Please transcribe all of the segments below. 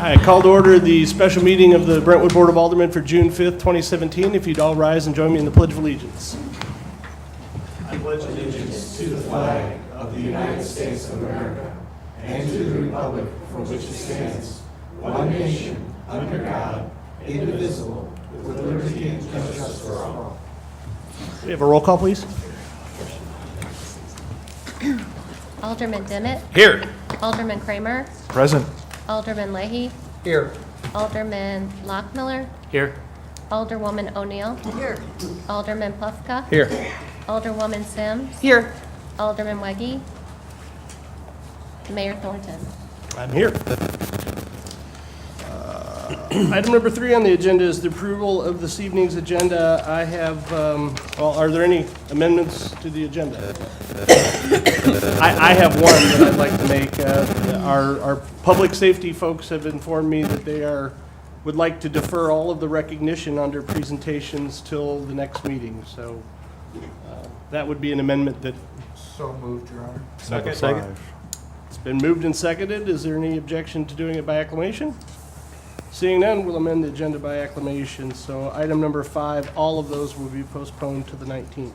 I call to order the special meeting of the Brentwood Board of Aldermen for June 5th, 2017. If you'd all rise and join me in the Pledge of Allegiance. I pledge allegiance to the flag of the United States of America and to the republic for which it stands, one nation, under God, indivisible, with liberty and justice for all. We have a roll call, please. Alderman Dimmitt. Here. Alderman Kramer. Present. Alderman Leahy. Here. Alderman Lockmiller. Here. Alderwoman O'Neill. Here. Alderman Plufka. Here. Alderwoman Sims. Here. Alderman Weggie. Mayor Thornton. I'm here. Item number 3 on the agenda is the approval of this evening's agenda. I have, well, are there any amendments to the agenda? I have one that I'd like to make. Our public safety folks have informed me that they would like to defer all of the recognition under presentations till the next meeting. So that would be an amendment that. So moved, Your Honor. Second. It's been moved and seconded. Is there any objection to doing it by acclamation? Seeing none, we'll amend the agenda by acclamation. So item number 5, all of those will be postponed to the 19th.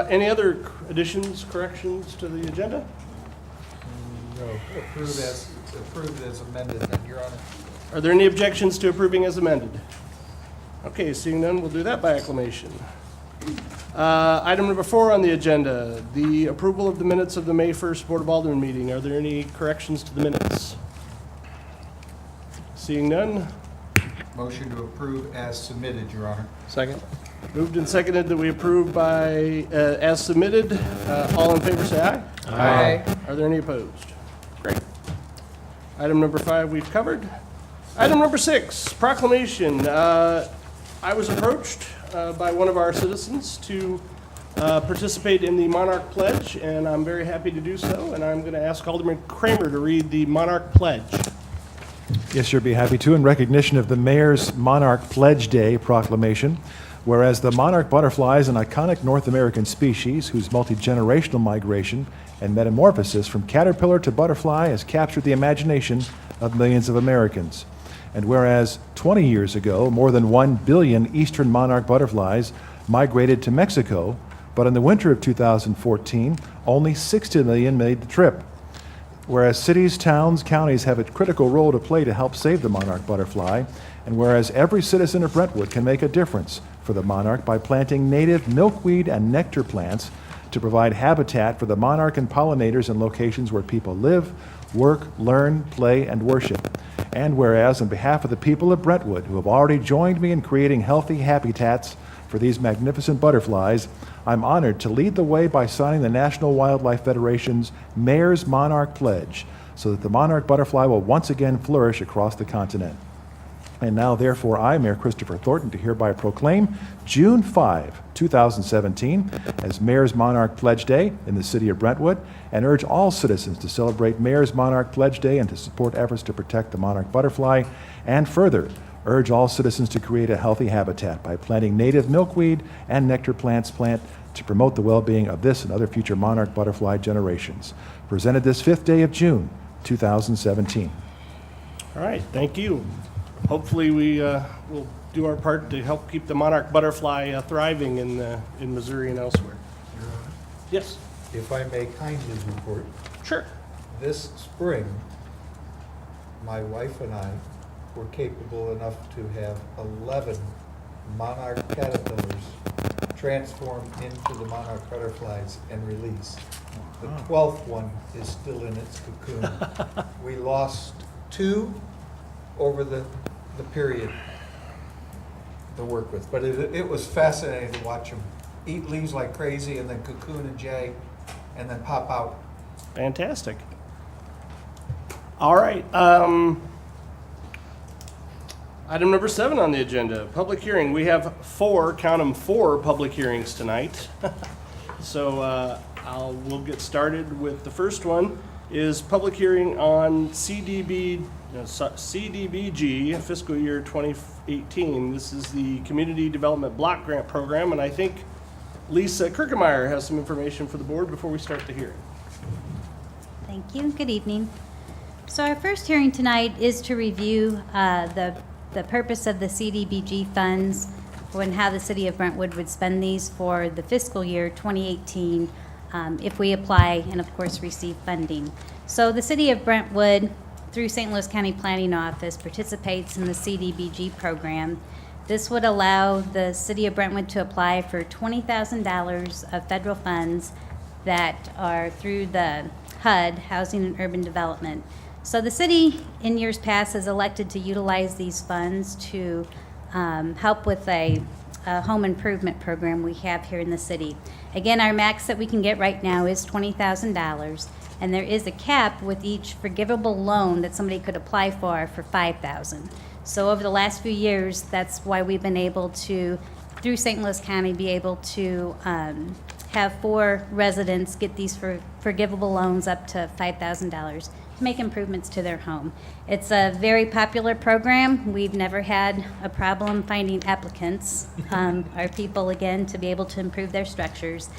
Any other additions, corrections to the agenda? No, approved as amended, then, Your Honor. Are there any objections to approving as amended? Okay, seeing none, we'll do that by acclamation. Item number 4 on the agenda, the approval of the minutes of the May 1st Board of Aldermen meeting. Are there any corrections to the minutes? Seeing none. Motion to approve as submitted, Your Honor. Second. Moved and seconded that we approve by, as submitted. All in favor say aye. Aye. Are there any opposed? Great. Item number 5 we've covered. Item number 6, proclamation. I was approached by one of our citizens to participate in the Monarch Pledge, and I'm very happy to do so. And I'm going to ask Alderman Kramer to read the Monarch Pledge. Yes, sure, be happy to. In recognition of the Mayor's Monarch Pledge Day proclamation, whereas the monarch butterfly is an iconic North American species whose multi-generational migration and metamorphosis from caterpillar to butterfly has captured the imagination of millions of Americans. And whereas 20 years ago, more than 1 billion eastern monarch butterflies migrated to Mexico, but in the winter of 2014, only 60 million made the trip. Whereas cities, towns, counties have a critical role to play to help save the monarch butterfly, and whereas every citizen of Brentwood can make a difference for the monarch by planting native milkweed and nectar plants to provide habitat for the monarch and pollinators in locations where people live, work, learn, play, and worship. And whereas on behalf of the people of Brentwood who have already joined me in creating healthy habitats for these magnificent butterflies, I'm honored to lead the way by signing the National Wildlife Federation's Mayor's Monarch Pledge so that the monarch butterfly will once again flourish across the continent. And now, therefore, I, Mayor Christopher Thornton, do hereby proclaim June 5, 2017 as Mayor's Monarch Pledge Day in the city of Brentwood, and urge all citizens to celebrate Mayor's Monarch Pledge Day and to support efforts to protect the monarch butterfly, and further, urge all citizens to create a healthy habitat by planting native milkweed and nectar plants to promote the well-being of this and other future monarch butterfly generations. Presented this 5th day of June, 2017. All right, thank you. Hopefully we will do our part to help keep the monarch butterfly thriving in Missouri and elsewhere. Your Honor, Yes, if I may kindly report, sure. this spring, my wife and I were capable enough to have 11 monarch caterpillars transformed into the monarch butterflies and released. The 12th one is still in its cocoon. We lost 2 over the period to work with, but it was fascinating to watch them eat leaves like crazy and then cocoon and jay and then pop out. Fantastic. All right. Item number 7 on the agenda, public hearing. We have 4, count them, 4 public hearings tonight. So we'll get started with the first one is public hearing on CDBG fiscal year 2018. This is the Community Development Block Grant Program, and I think Lisa Kirkemeyer has some information for the board before we start the hearing. Thank you. Good evening. So our first hearing tonight is to review the purpose of the CDBG funds and how the city of Brentwood would spend these for the fiscal year 2018 if we apply and of course receive funding. So the city of Brentwood, through St. Louis County Planning Office, participates in the CDBG program. This would allow the city of Brentwood to apply for $20,000 of federal funds that are through the HUD, Housing and Urban Development. So the city, in years past, has elected to utilize these funds to help with a home improvement program we have here in the city. Again, our max that we can get right now is $20,000, and there is a cap with each forgivable loan that somebody could apply for $5,000. So over the last few years, that's why we've been able to, through St. Louis County, be able to have 4 residents get these forgivable loans up to $5,000 to make improvements to their home. It's a very popular program. We've never had a problem finding applicants, our people, again, to be able to improve their structures.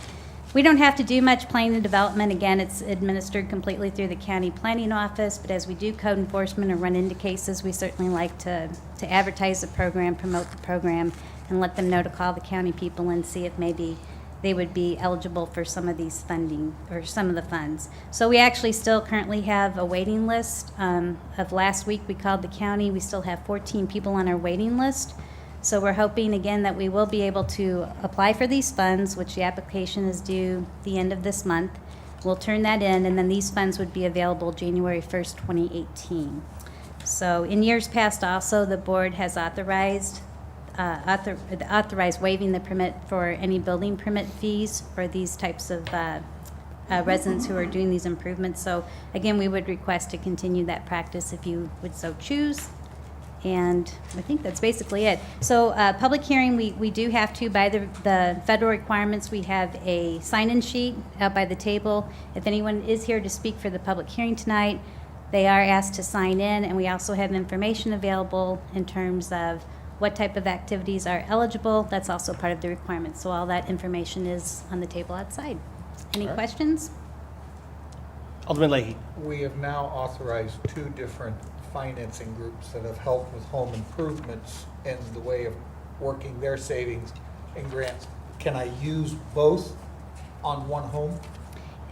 We don't have to do much planning and development. Again, it's administered completely through the county planning office, but as we do code enforcement or run into cases, we certainly like to advertise the program, promote the program, and let them know to call the county people and see if maybe they would be eligible for some of these funding or some of the funds. So we actually still currently have a waiting list. Of last week, we called the county. We still have 14 people on our waiting list. So we're hoping, again, that we will be able to apply for these funds, which the application is due the end of this month. We'll turn that in, and then these funds would be available January 1st, 2018. So in years past also, the board has authorized waiving the permit for any building permit fees for these types of residents who are doing these improvements. So again, we would request to continue that practice if you would so choose. And I think that's basically it. So public hearing, we do have to, by the federal requirements, we have a sign-in sheet out by the table. If anyone is here to speak for the public hearing tonight, they are asked to sign in, and we also have information available in terms of what type of activities are eligible. That's also part of the requirements. So all that information is on the table outside. Any All right. questions? Alderman Leahy. We have now authorized 2 different financing groups that have helped with home improvements in the way of working their savings and grants. Can I use both on one home?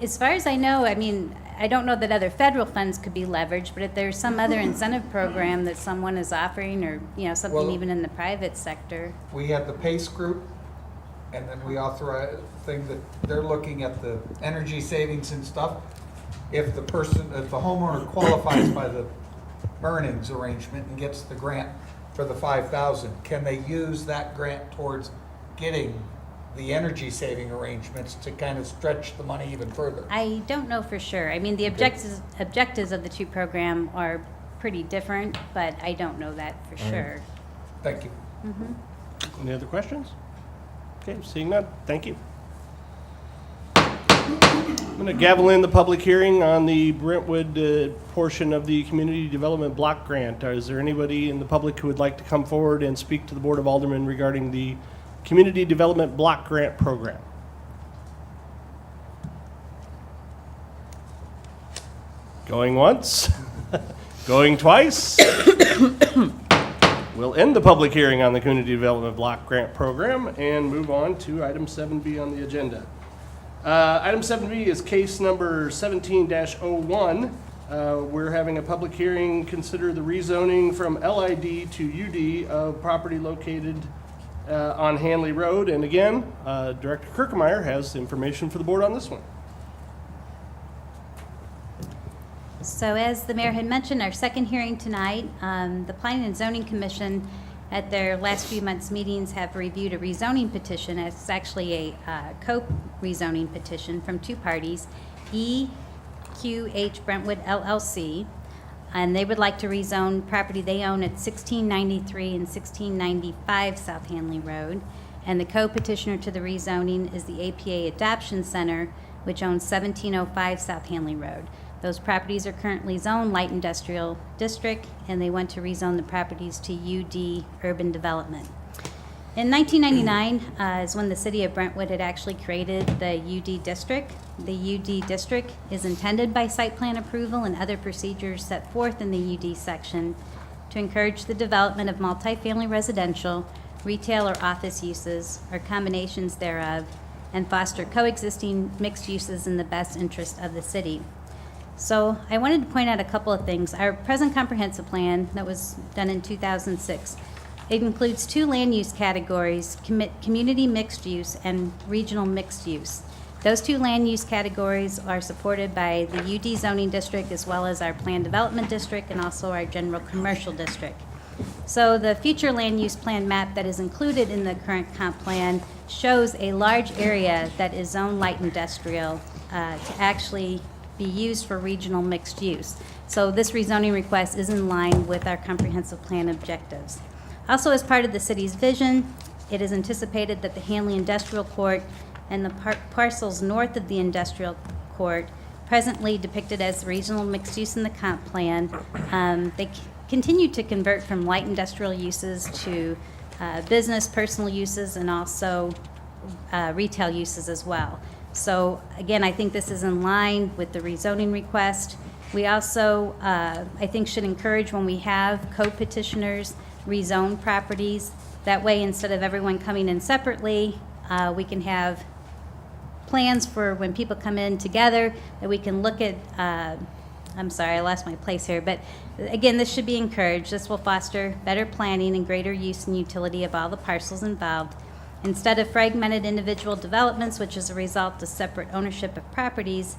As far as I know, I mean, I don't know that other federal funds could be leveraged, but if there's some other incentive program that someone is offering, or, you know, something Well, even in the private sector. We have the PACE group, and then we authorize thing that they're looking at the energy savings and stuff. If the homeowner qualifies by the earnings arrangement and gets the grant for the $5,000, can they use that grant towards getting the energy saving arrangements to kind of stretch the money even further? I don't know for sure. I mean, the objectives of the 2 program are pretty different, but I don't know that for sure. Thank you. Any other questions? Okay, seeing none, thank you. I'm going to gavel in the public hearing on the Brentwood portion of the Community Development Block Grant. Is there anybody in the public who would like to come forward and speak to the Board of Aldermen regarding the Community Development Block Grant Program? Going once? Going twice? We'll end the public hearing on the Community Development Block Grant Program and move on to item 7B on the agenda. Item 7B is case number 17-01. We're having a public hearing, consider the rezoning from LID to UD of property located on Hanley Road. And again, Director Kirkemeyer has information for the board on this one. So as the mayor had mentioned, our second hearing tonight, the Planning and Zoning Commission at their last few months' meetings have reviewed a rezoning petition. It's actually a co-rezoning petition from 2 parties, EQH Brentwood LLC, and they would like to rezone property they own at 1693 and 1695 South Hanley Road. And the co-petitioner to the rezoning is the APA Adoption Center, which owns 1705 South Hanley Road. Those properties are currently zoned light industrial district, and they want to rezone the properties to UD urban development. In 1999 is when the city of Brentwood had actually created the UD district. The UD district is intended by site plan approval and other procedures set forth in the UD section to encourage the development of multifamily residential, retail or office uses, or combinations thereof, and foster coexisting mixed uses in the best interest of the city. So I wanted to point out a couple of things. Our present comprehensive plan that was done in 2006, it includes 2 land use categories, community mixed use and regional mixed use. Those 2 land use categories are supported by the UD zoning district as well as our planned development district and also our general commercial district. So the future land use plan map that is included in the current comp plan shows a large area that is zone light industrial to actually be used for regional mixed use. So this rezoning request is in line with our comprehensive plan objectives. Also, as part of the city's vision, it is anticipated that the Hanley Industrial Court and the parcels north of the industrial court, presently depicted as regional mixed use in the comp plan, they continue to convert from light industrial uses to business, personal uses, and also retail uses as well. So again, I think this is in line with the rezoning request. We also, I think, should encourage when we have co-petitioners rezone properties. That way, instead of everyone coming in separately, we can have plans for when people come in together that we can look at. I'm sorry, I lost my place here, but again, this should be encouraged. This will foster better planning and greater use and utility of all the parcels involved. Instead of fragmented individual developments, which is a result of separate ownership of properties,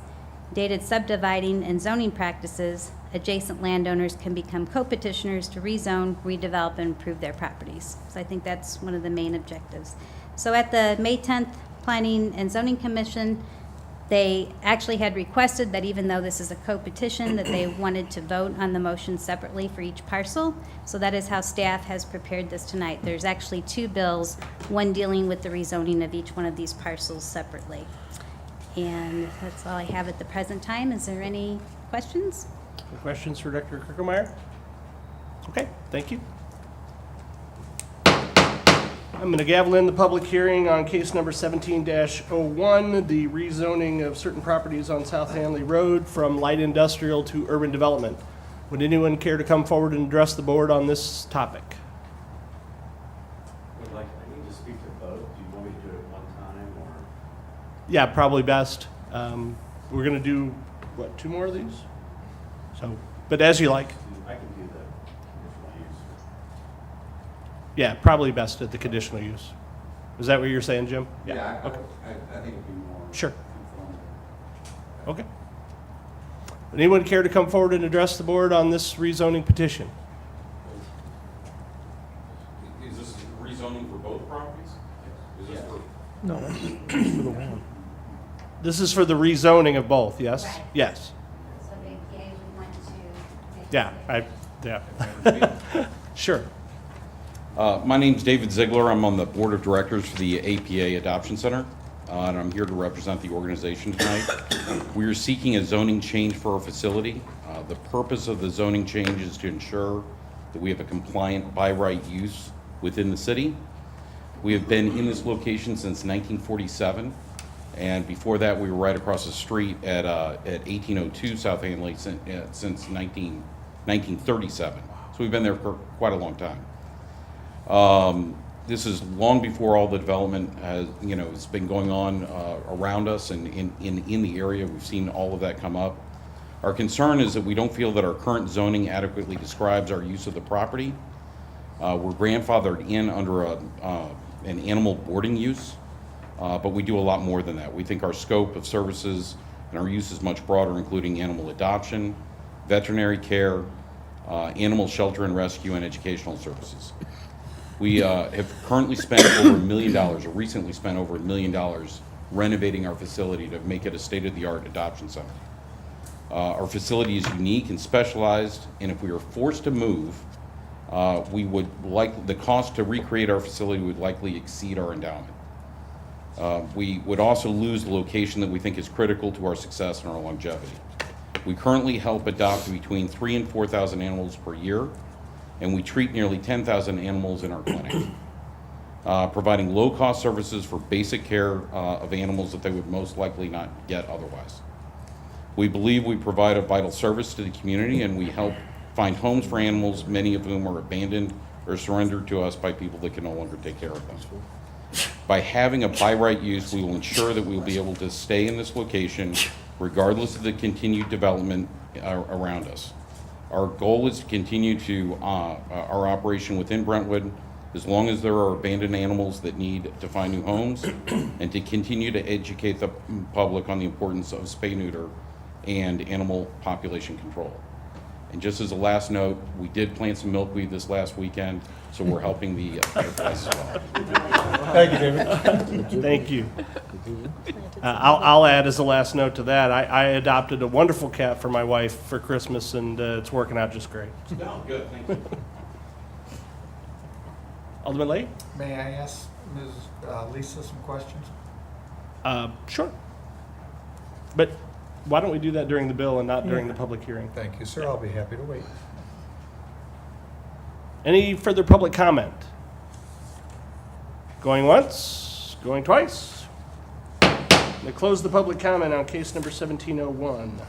dated subdividing and zoning practices, adjacent landowners can become co-petitioners to rezone, redevelop, and improve their properties. So I think that's one of the main objectives. So at the May 10th Planning and Zoning Commission, they actually had requested that even though this is a co-petition, that they wanted to vote on the motion separately for each parcel. So that is how staff has prepared this tonight. There's actually 2 bills, one dealing with the rezoning of each one of these parcels separately. And that's all I have at the present time. Is there any questions? Any questions for Dr. Kirkemeyer? Okay, thank you. I'm going to gavel in the public hearing on case number 17-01, the rezoning of certain properties on South Hanley Road from light industrial to urban development. Would anyone care to come forward and address the board on this topic? I need to speak to both. Do you want me to do it at one time or? Yeah, probably best. We're going to do, what, 2 more of these? So, but as you like. I can do the conditional use. Yeah, probably best at the conditional use. Is that what you're saying, Jim? Okay. Okay. I think it'd be more. Sure. informative. Okay. Would anyone care to come forward and address the board on this rezoning petition? Is this rezoning for both properties? Is this for? No, that's for the one. This is for the rezoning of both, yes? Right. Yes. So they want to. Yeah, sure. My name's David Ziegler. I'm on the board of directors for the APA Adoption Center, and I'm here to represent the organization tonight. We are seeking a zoning change for our facility. The purpose of the zoning change is to ensure that we have a compliant by right use within the city. We have been in this location since 1947, and before that, we were right across the street at 1802 South Hanley since 1937. So we've been there for quite a long time. This is long before all the development has been going on around us and in the area. We've seen all of that come up. Our concern is that we don't feel that our current zoning adequately describes our use of the property. We're grandfathered in under an animal boarding use, but we do a lot more than that. We think our scope of services and our use is much broader, including animal adoption, veterinary care, animal shelter and rescue, and educational services. We have currently spent over $1 million, or recently spent over $1 million renovating our facility to make it a state-of-the-art adoption center. Our facility is unique and specialized, and if we were forced to move, the cost to recreate our facility would likely exceed our endowment. We would also lose the location that we think is critical to our success and our longevity. We currently help adopt between 3,000 and 4,000 animals per year, and we treat nearly 10,000 animals in our clinic. providing low-cost services for basic care of animals that they would most likely not get otherwise. We believe we provide a vital service to the community, and we help find homes for animals, many of whom are abandoned or surrendered to us by people that can no longer take care of them. By having a by right use, we will ensure that we will be able to stay in this location regardless of the continued development around us. Our goal is to continue to our operation within Brentwood as long as there are abandoned animals that need to find new homes, and to continue to educate the public on the importance of spay-neuter and animal population control. And just as a last note, we did plant some milkweed this last weekend, so we're helping the butterflies as well. Thank you, David. Thank you. I'll add as a last note to that, I adopted a wonderful cat for my wife for Christmas, and it's working out just great. No, good, thank you. Alderman Lay? May I ask Ms. Lisa some questions? Sure. But why don't we do that during the bill and not during the public hearing? Thank you, sir. I'll be happy to wait. Any further public comment? Going once, going twice. We close the public comment on case number 1701.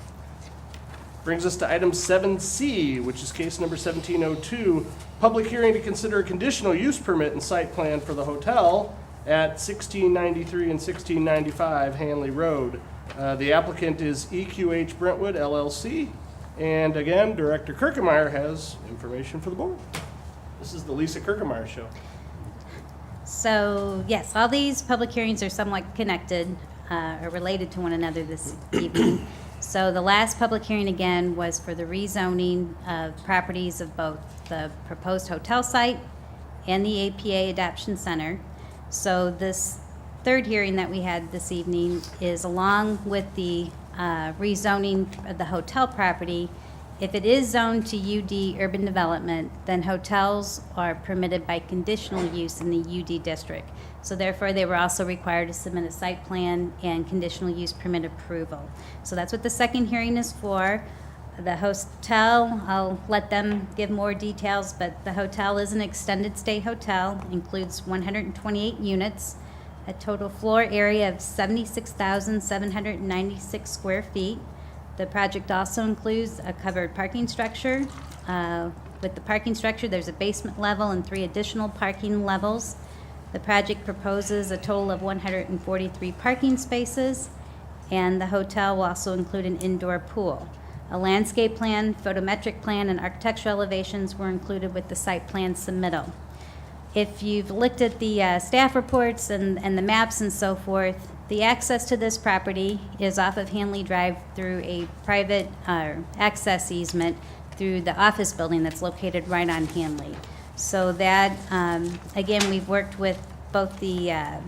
Brings us to item 7C, which is case number 1702, public hearing to consider a conditional use permit and site plan for the hotel at 1693 and 1695 Hanley Road. The applicant is EQH Brentwood LLC. And again, Director Kirkemeyer has information for the board. This is the Lisa Kirkemeyer Show. So, yes, all these public hearings are somewhat connected or related to one another this evening. So the last public hearing, again, was for the rezoning of properties of both the proposed hotel site and the APA Adoption Center. So this third hearing that we had this evening is along with the rezoning of the hotel property. If it is zoned to UD urban development, then hotels are permitted by conditional use in the UD district. So therefore, they were also required to submit a site plan and conditional use permit approval. So that's what the second hearing is for. The hotel, I'll let them give more details, but the hotel is an extended stay hotel, includes 128 units, a total floor area of 76,796 square feet. The project also includes a covered parking structure. With the parking structure, there's a basement level and 3 additional parking levels. The project proposes a total of 143 parking spaces, and the hotel will also include an indoor pool. A landscape plan, photometric plan, and architectural elevations were included with the site plan submittal. If you've looked at the staff reports and the maps and so forth, the access to this property is off of Hanley Drive through a private access easement through the office building that's located right on Hanley. So that, again, we've worked with both the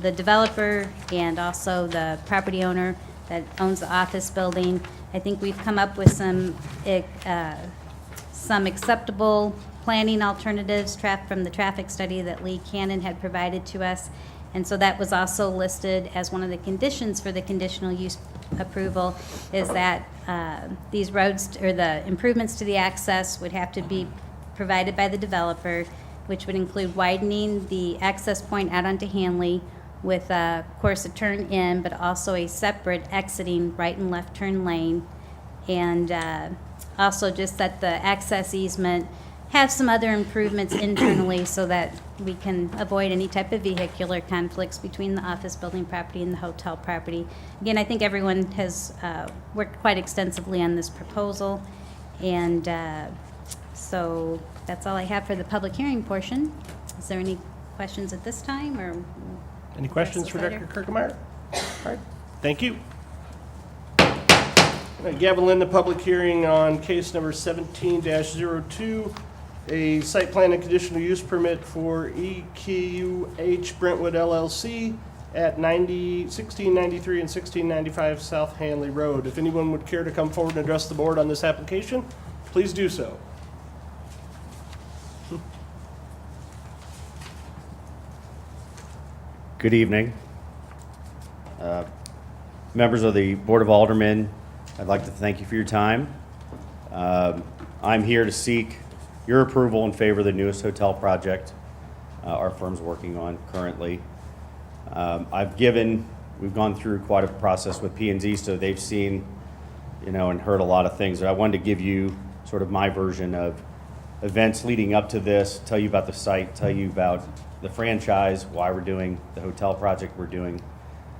developer and also the property owner that owns the office building. I think we've come up with some acceptable planning alternatives from the traffic study that Lee Cannon had provided to us. And so that was also listed as one of the conditions for the conditional use approval, is that these roads or the improvements to the access would have to be provided by the developer, which would include widening the access point out onto Hanley with, of course, a turn in, but also a separate exiting right and left turn lane. And also just that the access easement have some other improvements internally so that we can avoid any type of vehicular conflicts between the office building property and the hotel property. Again, I think everyone has worked quite extensively on this proposal, and so that's all I have for the public hearing portion. Is there any questions at this time, or? Any questions for Later. Dr. Kirkemeyer? All right, thank you. Gavel in the public hearing on case number 17-02, a site plan and conditional use permit for EQH Brentwood LLC at 1693 and 1695 South Hanley Road. If anyone would care to come forward and address the board on this application, please do so. Good evening. Members of the Board of Aldermen, I'd like to thank you for your time. I'm here to seek your approval in favor of the newest hotel project. our firm's working on currently. We've gone through quite a process with P&Z, so they've seen, and heard a lot of things. But I wanted to give you sort of my version of events leading up to this, tell you about the site, tell you about the franchise, why we're doing the hotel project we're doing,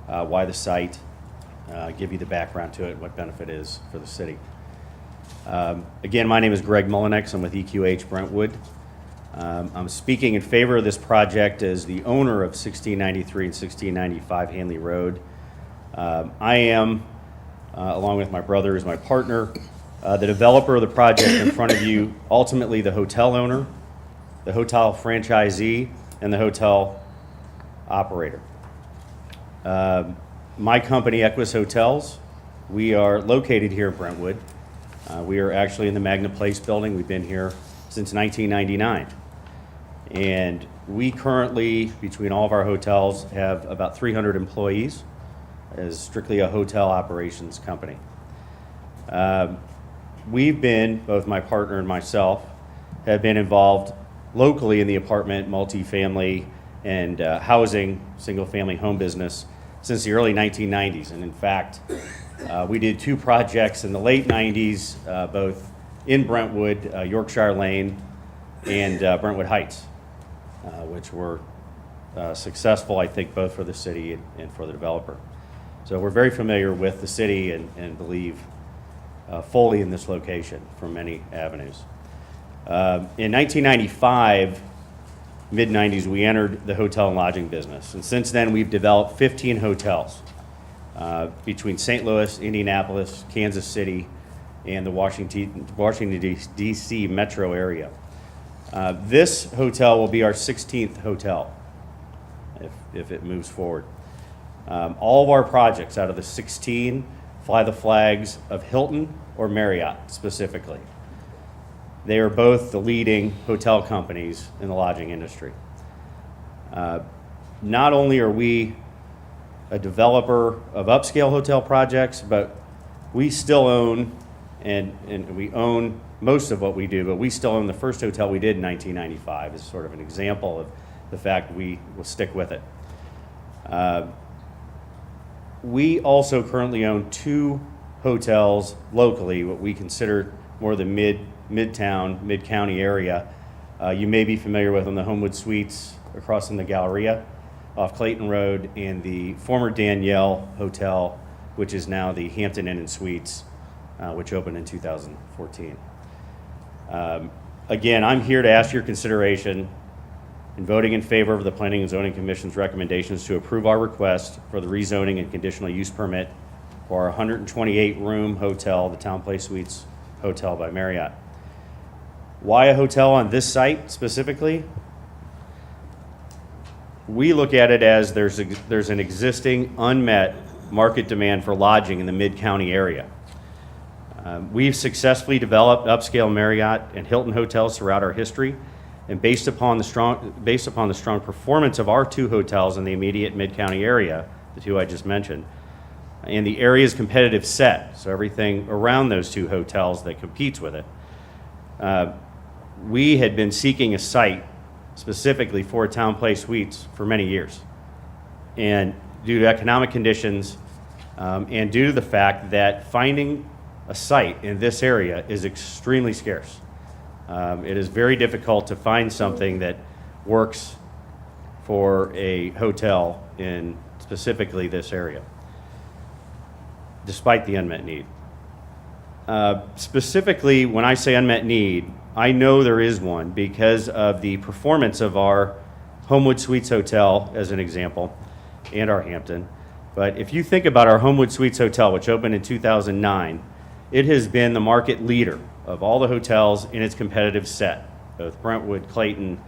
why the site, give you the background to it, what benefit is for the city. Again, my name is Greg Mullinex. I'm with EQH Brentwood. I'm speaking in favor of this project as the owner of 1693 and 1695 Hanley Road. I am, along with my brother as my partner, the developer of the project in front of you, ultimately the hotel owner, the hotel franchisee, and the hotel operator. My company, Equus Hotels, we are located here in Brentwood. We are actually in the Magna Place building. We've been here since 1999. And we currently, between all of our hotels, have about 300 employees as strictly a hotel operations company. We've been, both my partner and myself, have been involved locally in the apartment, multifamily, and housing, single-family home business since the early 1990s. And in fact, we did 2 projects in the late 90s, both in Brentwood, Yorkshire Lane, and Brentwood Heights, which were successful, I think, both for the city and for the developer. So we're very familiar with the city and believe fully in this location from many avenues. In 1995, mid-90s, we entered the hotel and lodging business. And since then, we've developed 15 hotels between St. Louis, Indianapolis, Kansas City, and the Washington, D.C. metro area. This hotel will be our 16th hotel if it moves forward. All of our projects out of the 16 fly the flags of Hilton or Marriott specifically. They are both the leading hotel companies in the lodging industry. Not only are we a developer of upscale hotel projects, but we still own, and we own most of what we do, but we still own the first hotel we did in 1995 as sort of an example of the fact we will stick with it. We also currently own 2 hotels locally, what we consider more the Midtown, Mid-County area. You may be familiar with them, the Homewood Suites across from the Galleria off Clayton Road, and the former Danielle Hotel, which is now the Hampton Inn and Suites, which opened in 2014. Again, I'm here to ask your consideration in voting in favor of the Planning and Zoning Commission's recommendations to approve our request for the rezoning and conditional use permit for our 128-room hotel, the Town Place Suites Hotel by Marriott. Why a hotel on this site specifically? We look at it as there's an existing unmet market demand for lodging in the Mid-County area. We've successfully developed upscale Marriott and Hilton hotels throughout our history, and based upon the strong performance of our 2 hotels in the immediate Mid-County area, the 2 I just mentioned, and the area's competitive set, so everything around those 2 hotels that competes with it, we had been seeking a site specifically for Town Place Suites for many years. And due to economic conditions and due to the fact that finding a site in this area is extremely scarce. It is very difficult to find something that works for a hotel in specifically this area, despite the unmet need. Specifically, when I say unmet need, I know there is one because of the performance of our Homewood Suites Hotel, as an example, and our Hampton. But if you think about our Homewood Suites Hotel, which opened in 2009, it has been the market leader of all the hotels in its competitive set. Both Brentwood, Clayton,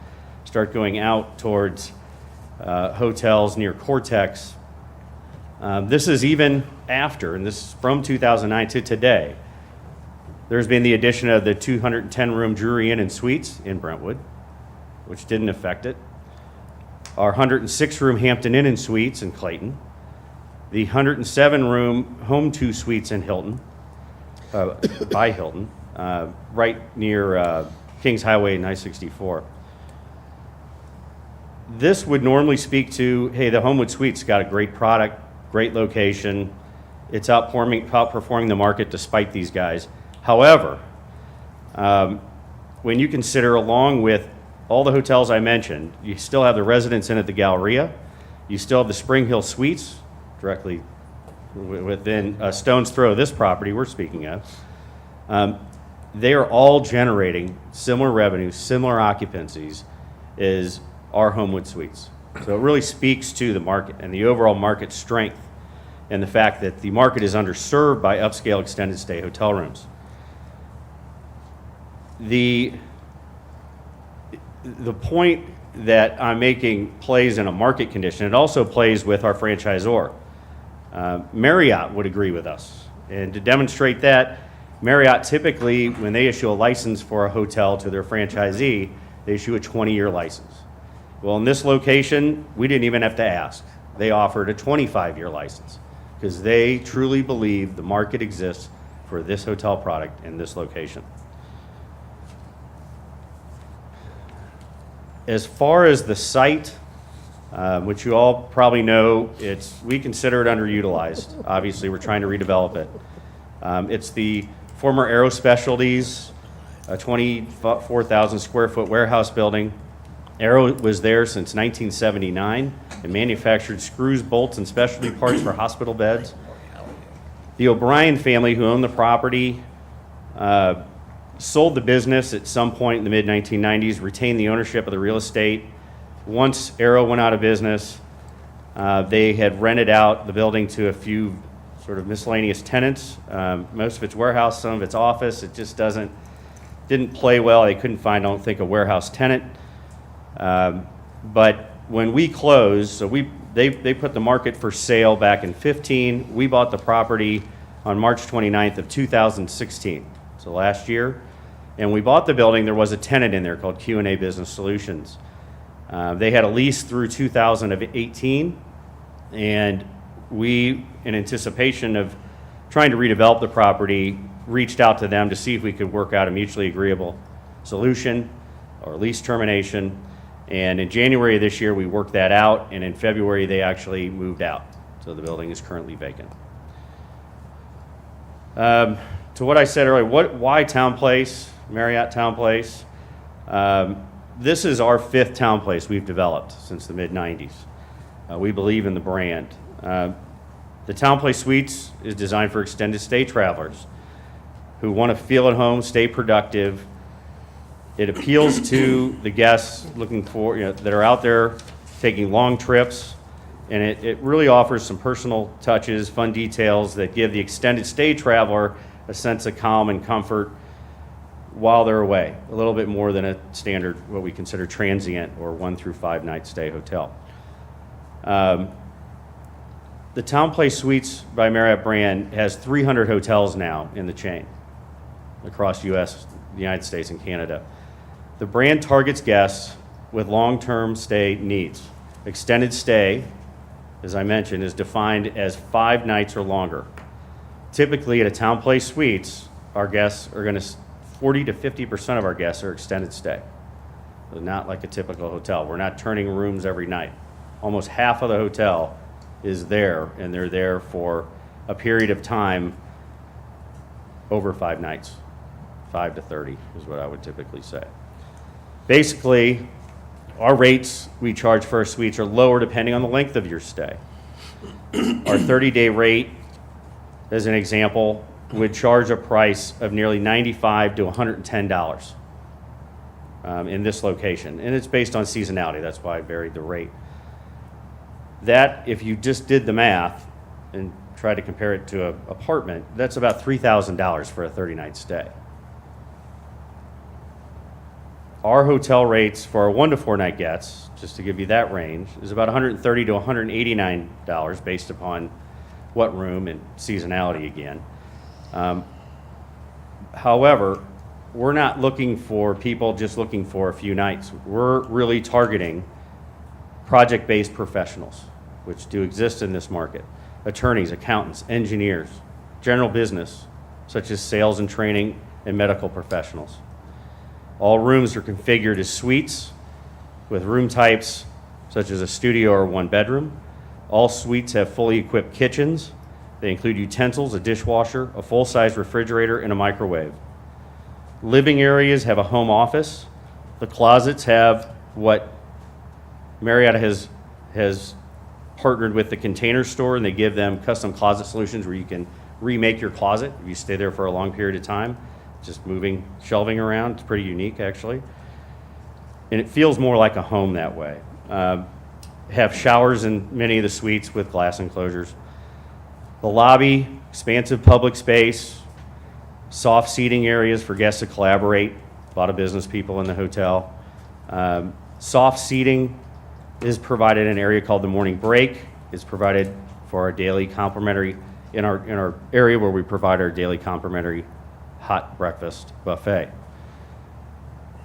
start going out towards hotels near Cortex. This is even after, and this is from 2009 to today, there's been the addition of the 210-room Drury Inn and Suites in Brentwood, which didn't affect it. Our 106-room Hampton Inn and Suites in Clayton. The 107-room Home 2 Suites in Hilton, by Hilton, right near Kings Highway and I-64. This would normally speak to, hey, the Homewood Suites got a great product, great location. It's outperforming the market despite these guys. However, when you consider, along with all the hotels I mentioned, you still have the Residence Inn at the Galleria. You still have the Spring Hill Suites directly within a stone's throw of this property we're speaking of. They are all generating similar revenues, similar occupancies as our Homewood Suites. So it really speaks to the market and the overall market strength and the fact that the market is underserved by upscale extended stay hotel rooms. The point that I'm making plays in a market condition. It also plays with our franchisor. Marriott would agree with us. And to demonstrate that, Marriott typically, when they issue a license for a hotel to their franchisee, they issue a 20-year license. Well, in this location, we didn't even have to ask. They offered a 25-year license because they truly believe the market exists for this hotel product in this location. As far as the site, which you all probably know, we consider it underutilized. Obviously, we're trying to redevelop it. It's the former Aero Specialties, a 24,000 square foot warehouse building. Aero was there since 1979 and manufactured screws, bolts, and specialty parts for hospital beds. The O'Brien family, who owned the property, sold the business at some point in the mid-1990s, retained the ownership of the real estate. Once Aero went out of business, they had rented out the building to a few sort of miscellaneous tenants. Most of it's warehouse, some of it's office. It just didn't play well. They couldn't find, I don't think, a warehouse tenant. But when we closed, so they put the market for sale back in 2015. We bought the property on March 29th of 2016, so last year. And we bought the building. There was a tenant in there called Q&A Business Solutions. They had a lease through 2018, and we, in anticipation of trying to redevelop the property, reached out to them to see if we could work out a mutually agreeable solution or lease termination. And in January of this year, we worked that out, and in February, they actually moved out. So the building is currently vacant. To what I said earlier, why Town Place, Marriott Town Place? This is our 5th Town Place we've developed since the mid-90s. We believe in the brand. The Town Place Suites is designed for extended stay travelers who want to feel at home, stay productive. It appeals to the guests looking for, that are out there taking long trips, and it really offers some personal touches, fun details that give the extended stay traveler a sense of calm and comfort while they're away, a little bit more than a standard, what we consider transient or 1 through 5 night stay hotel. The Town Place Suites by Marriott brand has 300 hotels now in the chain across the United States and Canada. The brand targets guests with long-term stay needs. Extended stay, as I mentioned, is defined as 5 nights or longer. Typically at a Town Place Suites, our guests are going to, 40 to 50% of our guests are extended stay. So not like a typical hotel. We're not turning rooms every night. Almost half of the hotel is there, and they're there for a period of time over 5 nights. 5 to 30 is what I would typically say. Basically, our rates we charge for our suites are lower depending on the length of your stay. Our 30-day rate, as an example, would charge a price of nearly $95 to $110 in this location. And it's based on seasonality. That's why I varied the rate. That, if you just did the math and tried to compare it to an apartment, that's about $3,000 for a 30-night stay. Our hotel rates for our 1 to 4 night guests, just to give you that range, is about $130 to $189 based upon what room and seasonality again. However, we're not looking for people just looking for a few nights. We're really targeting project-based professionals, which do exist in this market. Attorneys, accountants, engineers, general business, such as sales and training, and medical professionals. All rooms are configured as suites with room types such as a studio or one bedroom. All suites have fully equipped kitchens. They include utensils, a dishwasher, a full-size refrigerator, and a microwave. Living areas have a home office. The closets have what Marriott has partnered with the Container Store, and they give them custom closet solutions where you can remake your closet if you stay there for a long period of time. Just moving shelving around, it's pretty unique actually. And it feels more like a home that way. Have showers in many of the suites with glass enclosures. The lobby, expansive public space, soft seating areas for guests to collaborate. A lot of business people in the hotel. Soft seating is provided in an area called the morning break. It's provided for our daily complimentary, in our area where we provide our daily complimentary hot breakfast buffet.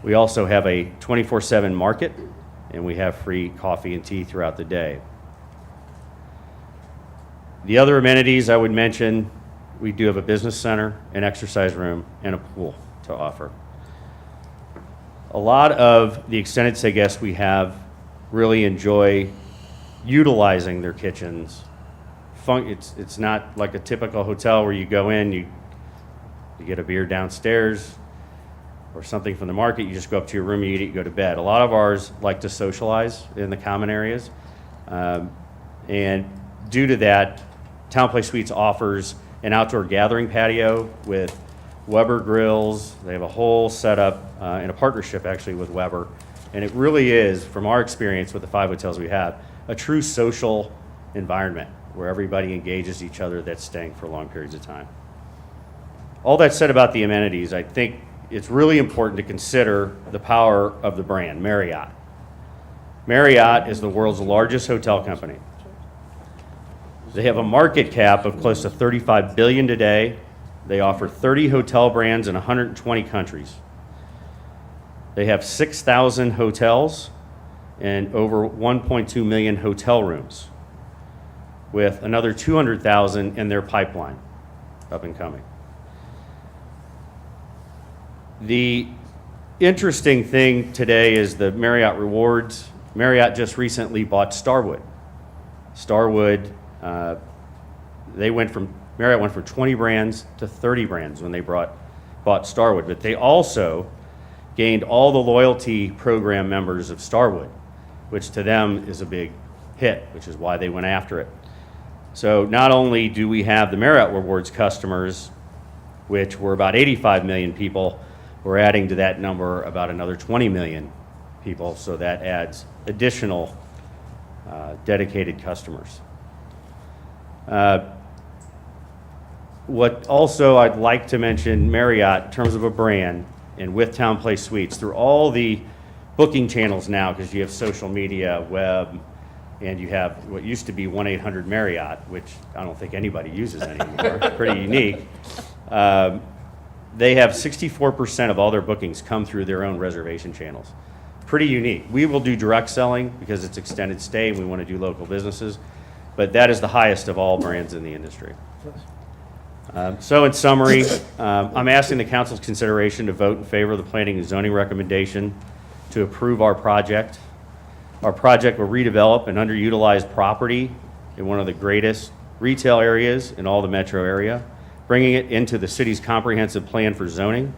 We also have a 24/7 market, and we have free coffee and tea throughout the day. The other amenities I would mention, we do have a business center, an exercise room, and a pool to offer. A lot of the extended stay guests we have really enjoy utilizing their kitchens. It's not like a typical hotel where you go in, you get a beer downstairs or something from the market, you just go up to your room, you eat it, you go to bed. A lot of ours like to socialize in the common areas. And due to that, Town Place Suites offers an outdoor gathering patio with Weber grills. They have a whole setup in a partnership actually with Weber. And it really is, from our experience with the 5 hotels we have, a true social environment where everybody engages each other that's staying for long periods of time. All that said about the amenities, I think it's really important to consider the power of the brand, Marriott. Marriott is the world's largest hotel company. They have a market cap of close to $35 billion today. They offer 30 hotel brands in 120 countries. They have 6,000 hotels and over 1.2 million hotel rooms, with another 200,000 in their pipeline, up and coming. The interesting thing today is the Marriott Rewards. Marriott just recently bought Starwood. Starwood, Marriott went from 20 brands to 30 brands when they bought Starwood, but they also gained all the loyalty program members of Starwood, which to them is a big hit, which is why they went after it. So not only do we have the Marriott Rewards customers, which were about 85 million people, we're adding to that number about another 20 million people, so that adds additional dedicated customers. What also I'd like to mention, Marriott, in terms of a brand, and with Town Place Suites, through all the booking channels now, because you have social media, web, and you have what used to be 1-800-MARRIOTT, which I don't think anybody uses anymore. Pretty unique. They have 64% of all their bookings come through their own reservation channels. Pretty unique. We will do direct selling because it's extended stay and we want to do local businesses, but that is the highest of all brands in the industry. So in summary, I'm asking the council's consideration to vote in favor of the planning and zoning recommendation to approve our project. Our project will redevelop an underutilized property in one of the greatest retail areas in all the metro area, bringing it into the city's comprehensive plan for zoning,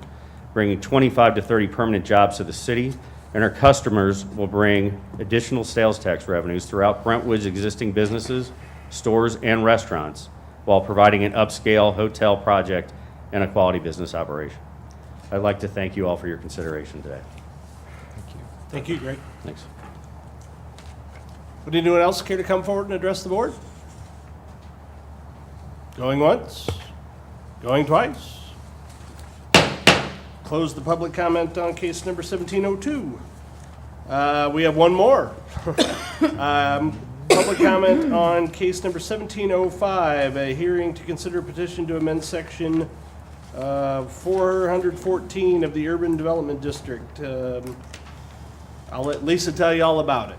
bringing 25 to 30 permanent jobs to the city, and our customers will bring additional sales tax revenues throughout Brentwood's existing businesses, stores, and restaurants, while providing an upscale hotel project and a quality business operation. I'd like to thank you all for your consideration today. Thank you, Greg. Thanks. Would anyone else care to come forward and address the board? Going once? Going twice? Close the public comment on case number 1702. We have one more. Public comment on case number 1705, a hearing to consider petition to amend section 414 of the Urban Development District. I'll let Lisa tell you all about it.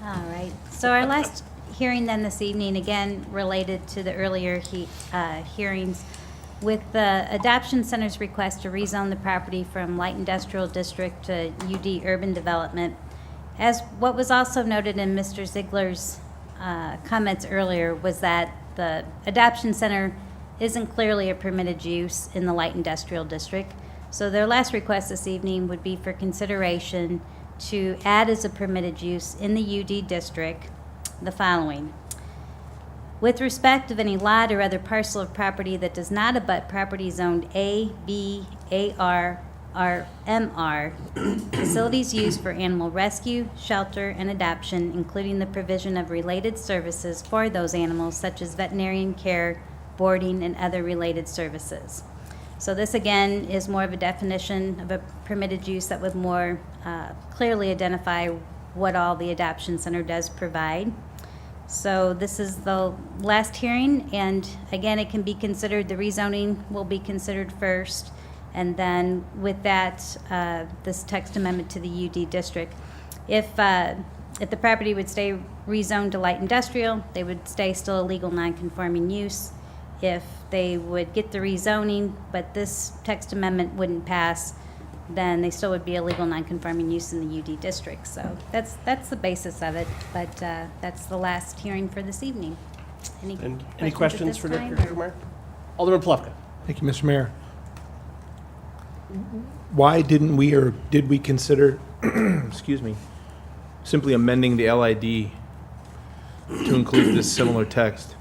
All right. So our last hearing then this evening, again, related to the earlier hearings, with the Adoption Center's request to rezone the property from Light Industrial District to UD Urban Development. As what was also noted in Mr. Ziegler's comments earlier was that the adoption center isn't clearly a permitted use in the light industrial district. So their last request this evening would be for consideration to add as a permitted use in the UD district the following. With respect of any lot or other parcel of property that does not abut property zoned A, B, AR, or MR, facilities used for animal rescue, shelter, and adoption, including the provision of related services for those animals such as veterinarian care, boarding, and other related services. So this again is more of a definition of a permitted use that would more clearly identify what all the adoption center does provide. So this is the last hearing, and again, it can be considered, the rezoning will be considered first, and then with that, this text amendment to the UD district. If the property would stay rezoned to light industrial, they would stay still a legal non-conforming use. If they would get the rezoning, but this text amendment wouldn't pass, then they still would be a legal non-conforming use in the UD district. So that's the basis of it, but that's the last hearing for this evening. Any questions for at this Director time, Meyer? Alderman Plufka. Thank you, Mr. Mayor. Why didn't we, or did we consider, excuse me, simply amending the LID to include this similar text?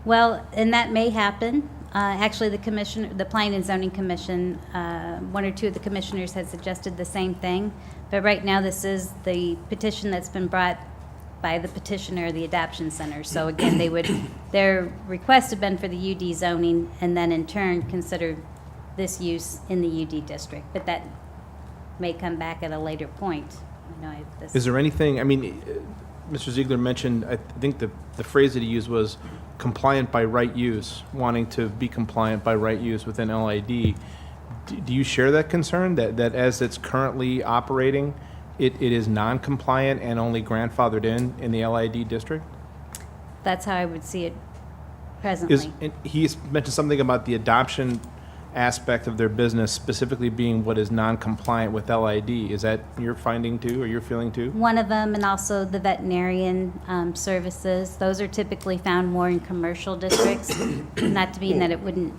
Well, and that may happen. Actually, the Planning and Zoning Commission, one or two of the commissioners had suggested the same thing. But right now, this is the petition that's been brought by the petitioner, the adoption center. So again, their request had been for the UD zoning, and then in turn consider this use in the UD district. But that may come back at a later point. Is there anything, I mean, Mr. Ziegler mentioned, I think the phrase that he used was compliant by right use, wanting to be compliant by right use within LID. Do you share that concern, that as it's currently operating, it is non-compliant and only grandfathered in the LID district? That's how I would see it presently. And he's mentioned something about the adoption aspect of their business specifically being what is non-compliant with LID. Is that your finding too, or your feeling too? One of them, and also the veterinarian services. Those are typically found more in commercial districts. Not to mean that it wouldn't,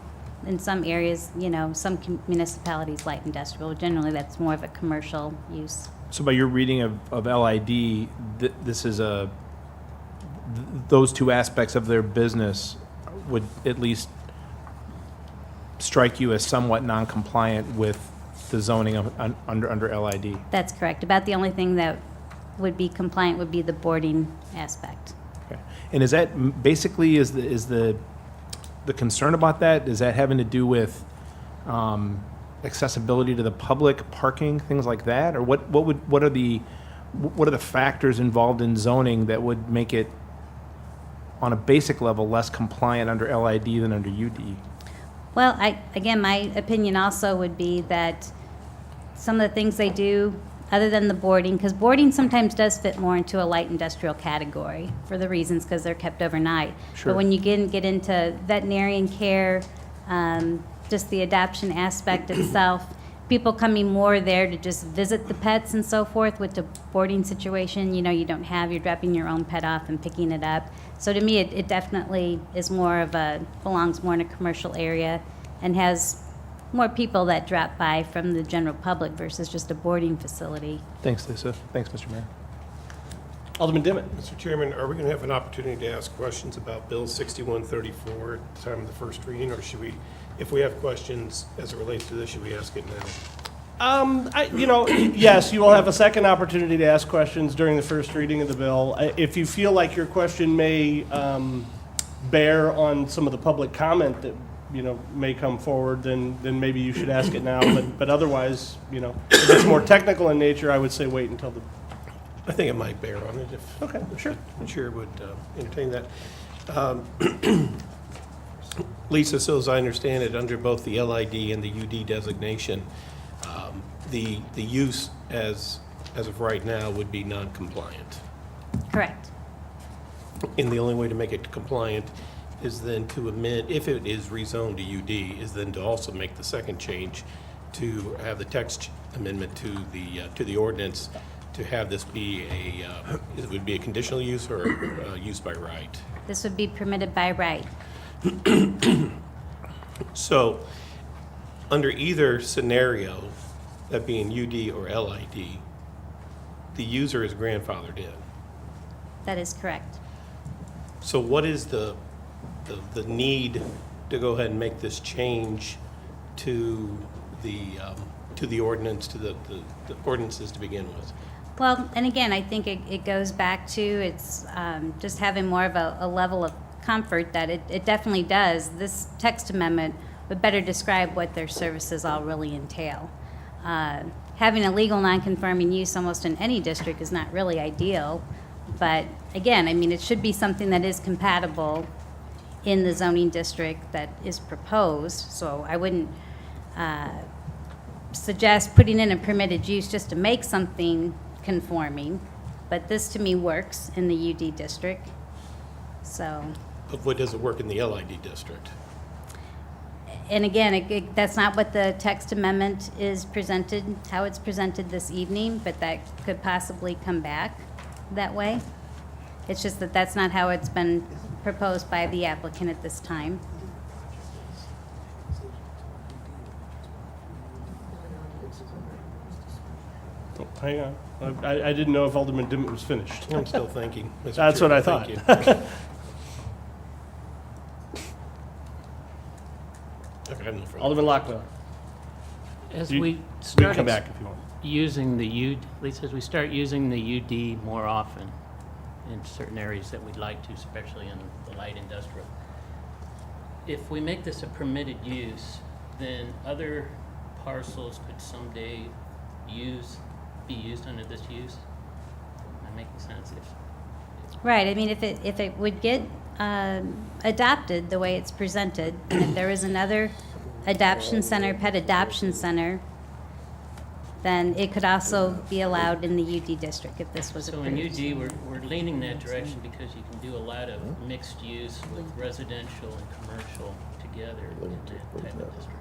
in some areas, some municipalities light industrial. Generally, that's more of a commercial use. So by your reading of LID, this is those two aspects of their business would at least strike you as somewhat non-compliant with the zoning of, under LID. That's correct. About the only thing that would be compliant would be the boarding aspect. Okay. And is that basically is the concern about that? Is that having to do with accessibility to the public, parking, things like that, or what are the factors involved in zoning that would make it on a basic level less compliant under LID than under UD? Well, again, my opinion also would be that some of the things they do, other than the boarding, because boarding sometimes does fit more into a light industrial category for the reasons because they're kept overnight. Sure. But when you get into veterinarian care, just the adoption aspect itself, people coming more there to just visit the pets and so forth. With the boarding situation, you don't have, you're dropping your own pet off and picking it up. So to me, it definitely is belongs more in a commercial area and has more people that drop by from the general public versus just a boarding facility. Thanks, Lisa. Thanks, Mr. Mayor. Alderman Dimmitt. Mr. Chairman, are we going to have an opportunity to ask questions about Bill 6134 at the time of the first reading, or should we, if we have questions as it relates to this, should we ask it now? Yes, you will have a second opportunity to ask questions during the first reading of the bill. If you feel like your question may bear on some of the public comment that, may come forward, then maybe you should ask it now. But otherwise, if it's more technical in nature, I would say wait until the... I think it might bear on it if Okay, sure. the chair would entertain that. Lisa, so as I understand it, under both the LID and the UD designation, the use as of right now would be non-compliant. Correct. And the only way to make it compliant is then to amend, if it is rezoned to UD, is then to also make the second change to have the text amendment to the ordinance to have this be it would be a conditional use or use by right? This would be permitted by right. So, under either scenario, that being UD or LID, the user is grandfathered in. That is correct. So what is the need to go ahead and make this change to the ordinance, to the ordinances to begin with? Well, and again, I think it goes back to it's just having more of a level of comfort that it definitely does. This text amendment would better describe what their services all really entail. Having a legal nonconforming use almost in any district is not really ideal, but again, I mean, it should be something that is compatible in the zoning district that is proposed, so I wouldn't suggest putting in a permitted use just to make something conforming, but this to me works in the UD district, so. But what does it work in the LID district? And again, that's not what the text amendment is presented, how it's presented this evening, but that could possibly come back that way. It's just that that's not how it's been proposed by the applicant at this time. Oh, hang on. I didn't know if Alderman Dimmitt was finished. I'm still thinking. Mr. That's what I Chairman. thought. Thank you. Okay, I have no further. Alderman Lockwood. As You- we We can start come back if you want. using the UD, Lisa, as we start using the UD more often in certain areas that we'd like to, especially in the light industrial, if we make this a permitted use, then other parcels could someday be used under this use? Am I making sense? Right, I mean, if it would get adopted the way it's presented, and if there is another adoption center, pet adoption center, then it could also be allowed in the UD district if this was So in approved. UD, we're leaning that direction because you can do a lot of mixed use with residential and commercial together in that type of district.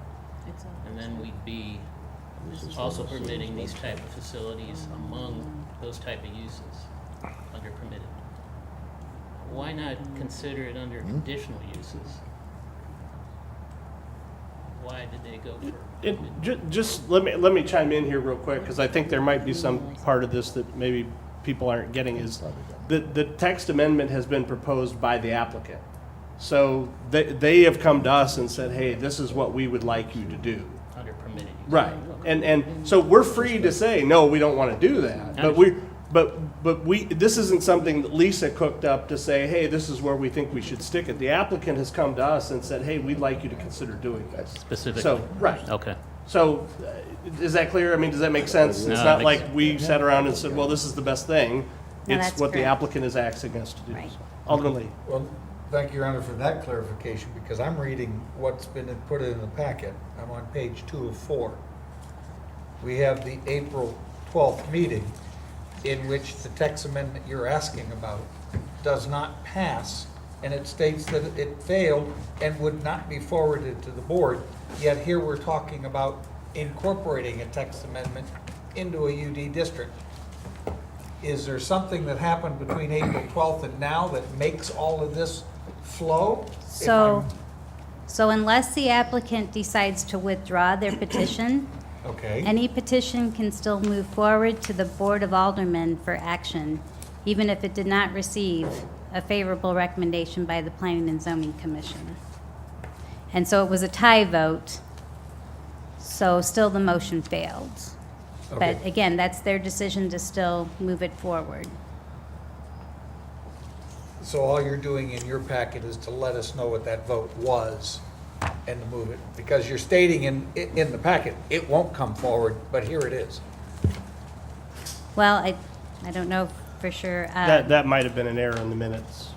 And then we'd be also permitting these type of facilities among those type of uses under permitted. Why not consider it under conditional uses? Why did they go for? Just let me chime in here real quick, because I think there might be some part of this that maybe people aren't getting is the text amendment has been proposed by the applicant. So they have come to us and said, hey, this is what we would like you to do. Under permitted use? Right. And so we're free to say, no, we don't want to do that. But this isn't something that Lisa cooked up to say, hey, this is where we think we should stick it. The applicant has come to us and said, hey, we'd like you to consider doing this. Specifically? So, right. Okay. So, is that clear? I mean, does that make sense? No, It's that not makes- like we sat around and said, well, this is the best thing. No, It's that's what the correct. applicant is asking us to do. Right. Alderman Lee. Well, thank you, Your Honor, for that clarification, because I'm reading what's been put in the packet. I'm on page 2 of 4. We have the April 12th meeting in which the text amendment you're asking about does not pass, and it states that it failed and would not be forwarded to the board, yet here we're talking about incorporating a text amendment into a UD district. Is there something that happened between April 12th and now that makes all of this flow? If So, I'm- so unless the applicant decides to withdraw their petition, Okay. any petition can still move forward to the Board of Aldermen for action, even if it did not receive a favorable recommendation by the Planning and Zoning Commission. And so it was a tie vote, so still the motion failed. But Okay. again, that's their decision to still move it forward. So all you're doing in your packet is to let us know what that vote was and to move it, because you're stating in the packet, it won't come forward, but here it is. Well, I don't know for sure. That might have been an error in the minutes.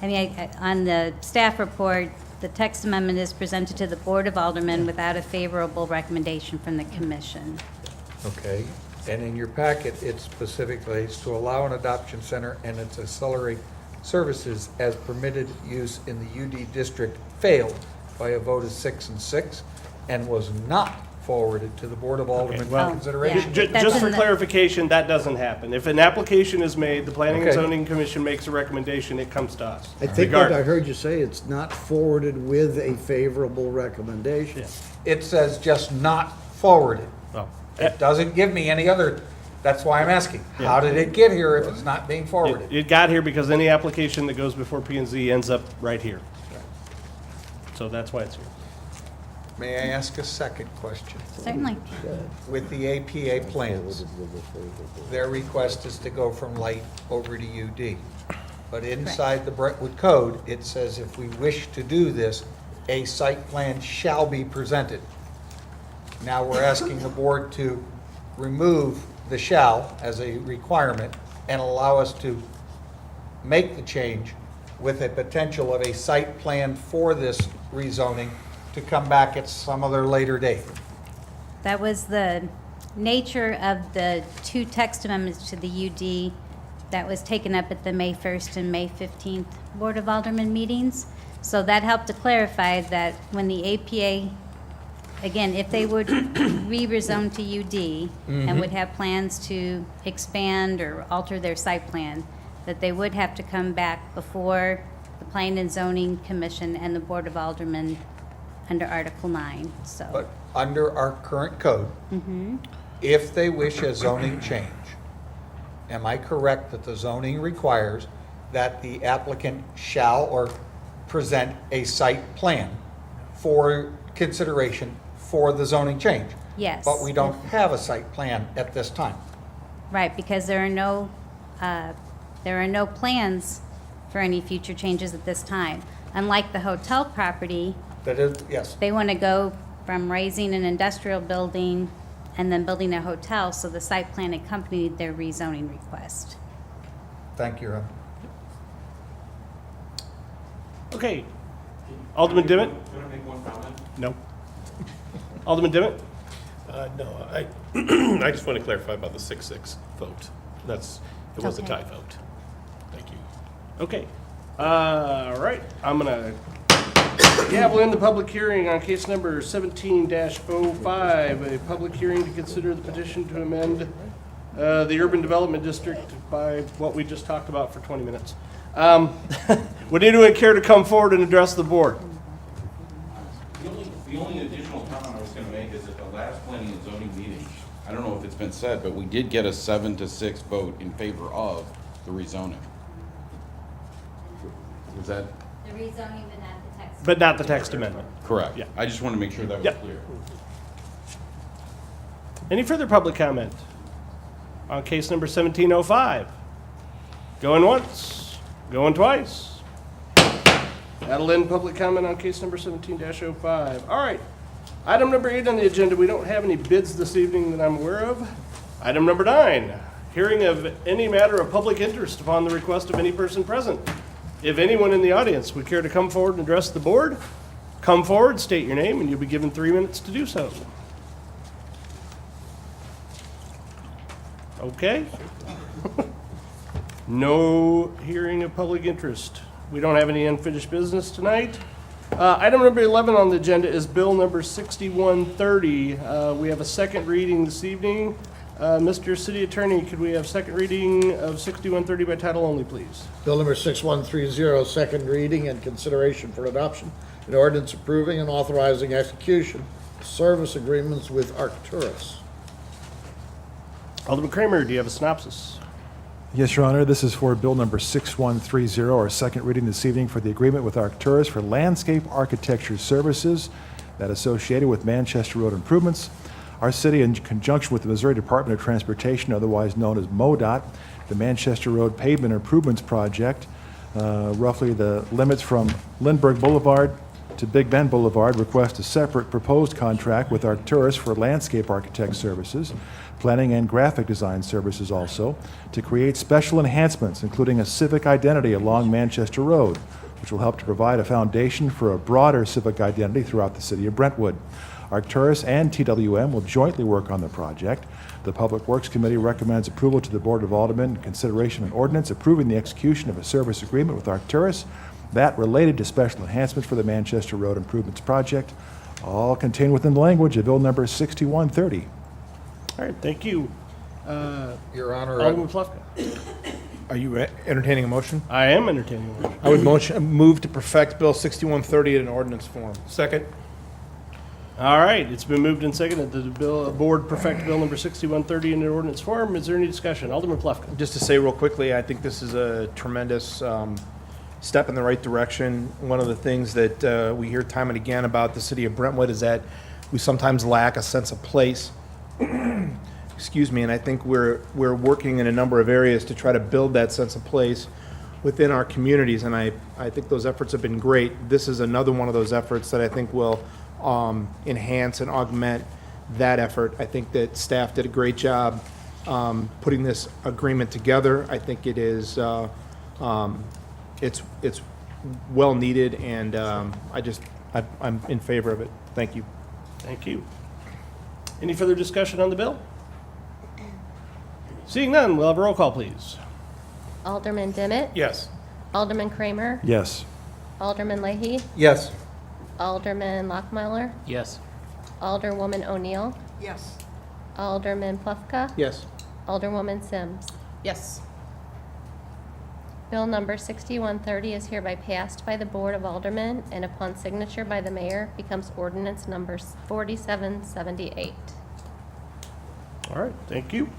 I mean, on the staff report, the text amendment is presented to the Board of Aldermen without a favorable recommendation from the commission. Okay. And in your packet, it specifically is to allow an adoption center and its ancillary services as permitted use in the UD district failed by a vote of 6 and 6 and was not forwarded to the Board of Aldermen well, for consideration. Yeah. That's Just for in the- clarification, that doesn't happen. If an application is made, the Planning and Okay. Zoning Commission makes a recommendation, it comes to us. I think what I Regardless. heard you say, it's not forwarded with a favorable recommendation. It says just not forwarded. Well, It doesn't give me any other, that's why I'm asking. How did it get here if it's not being forwarded? It got here because any application that goes before P and Z ends up right here. So that's why it's here. May I ask a second question? Certainly. With the APA plans, their request is to go from light over to UD. But inside the Brentwood Code, it says if we wish to do this, a site plan shall be presented. Now we're asking the board to remove the shall as a requirement and allow us to make the change with a potential of a site plan for this rezoning to come back at some other later date. That was the nature of the two text amendments to the UD that was taken up at the May 1st and May 15th Board of Aldermen meetings. So that helped to clarify that when the APA, again, if they would re-rezone to UD and would have plans to expand or alter their site plan, that they would have to come back before the Planning and Zoning Commission and the Board of Aldermen under Article 9, so. But under our current code, if they wish a zoning change, am I correct that the zoning requires that the applicant shall or present a site plan for consideration for the zoning change? Yes. But we don't have a site plan at this time. Right, because there are no plans for any future changes at this time. Unlike the hotel property, That is, yes. they want to go from raising an industrial building and then building a hotel, so the site plan accompanied their rezoning request. Thank you, Ron. Okay. Alderman Dimmitt? Can I make one comment? No. Alderman Dimmitt? No, I just want to clarify about the 6-6 vote. It was a Okay. tie vote. Thank you. Okay. All right. I'm gonna gavel in the public hearing on case number 17-05, a public hearing to consider the petition to amend the urban development district by what we just talked about for 20 minutes. Would anyone care to come forward and address the board? The only additional comment I was gonna make is at the last planning and zoning meeting, I don't know if it's been said, but we did get a 7-6 vote in favor of the rezoning. Is that The rezoning, but not the text. But not the text amendment. correct? Yeah. I just want to make sure that was Yep. clear. Any further public comment on case number 1705? Going once, going twice. That'll end public comment on case number 17-05. All right. Item number 8 on the agenda, we don't have any bids this evening that I'm aware of. Item number 9, hearing of any matter of public interest upon the request of any person present. If anyone in the audience would care to come forward and address the board, come forward, state your name, and you'll be given 3 minutes to do so. Okay. No hearing of public interest. We don't have any unfinished business tonight. Item number 11 on the agenda is bill number 6130. We have a second reading this evening. Mr. City Attorney, could we have second reading of 6130 by title only, please? Bill number 6130, second reading and consideration for adoption. An ordinance approving and authorizing execution of service agreements with Arcturus. Alderman Kramer, do you have a synopsis? Yes, Your Honor, this is for Bill number 6130, our second reading this evening for the agreement with Arcturus for landscape architecture services that associated with Manchester Road improvements. Our city, in conjunction with the Missouri Department of Transportation, otherwise known as MoDOT, the Manchester Road Pavement Improvements Project, roughly the limits from Lindbergh Boulevard to Big Bend Boulevard, request a separate proposed contract with Arcturus for landscape architect services, planning and graphic design services also, to create special enhancements, including a civic identity along Manchester Road, which will help to provide a foundation for a broader civic identity throughout the city of Brentwood. Arcturus and TWM will jointly work on the project. The Public Works Committee recommends approval to the Board of Aldermen in consideration of an ordinance approving the execution of a service agreement with Arcturus that related to special enhancements for the Manchester Road Improvements Project. all contained within the language of Bill number 6130. All right, thank you. Your Honor, Alderman Plufka. Are you entertaining a motion? I am entertaining a motion. I would move to perfect Bill 6130 in ordinance form. Second. All right, it's been moved and seconded that the board perfect Bill number 6130 in an ordinance form. Is there any discussion? Alderman Plufka. Just to say real quickly, I think this is a tremendous step in the right direction. One of the things that we hear time and again about the city of Brentwood is that we sometimes lack a sense of place. Excuse me, and I think we're working in a number of areas to try to build that sense of place within our communities, and I think those efforts have been great. This is another one of those efforts that I think will enhance and augment that effort. I think that staff did a great job putting this agreement together. I think it is it's well needed, and I'm in favor of it. Thank you. Thank you. Any further discussion on the bill? Seeing none, we'll have a roll call, please. Alderman Demmett. Yes. Alderman Kramer. Yes. Alderman Leahy. Yes. Alderman Lockmiller. Yes. Alderwoman O'Neill. Yes. Alderman Plufka. Yes. Alderwoman Sims. Yes. Bill number 6130 is hereby passed by the Board of Aldermen and upon signature by the mayor becomes ordinance number 4778. All right, thank you.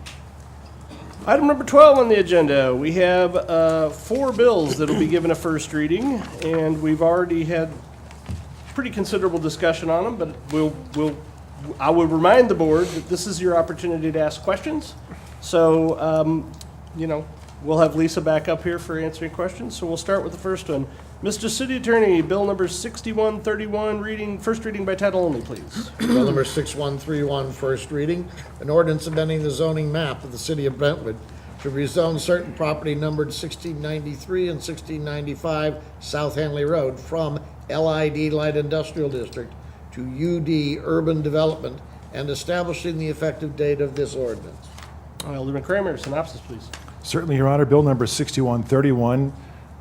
Item number 12 on the agenda, we have 4 bills that will be given a first reading, and we've already had pretty considerable discussion on them, but I will remind the board that this is your opportunity to ask questions. So, we'll have Lisa back up here for answering questions. So we'll start with the first one. Mr. City Attorney, Bill number 6131, first reading by title only, please. Bill number 6131, first reading. An ordinance amending the zoning map of the city of Brentwood to rezone certain property numbered 1693 and 1695 South Hanley Road from LID Light Industrial District to UD Urban Development and establishing the effective date of this ordinance. Alderman Kramer, synopsis, please. Certainly, Your Honor. Bill number 6131,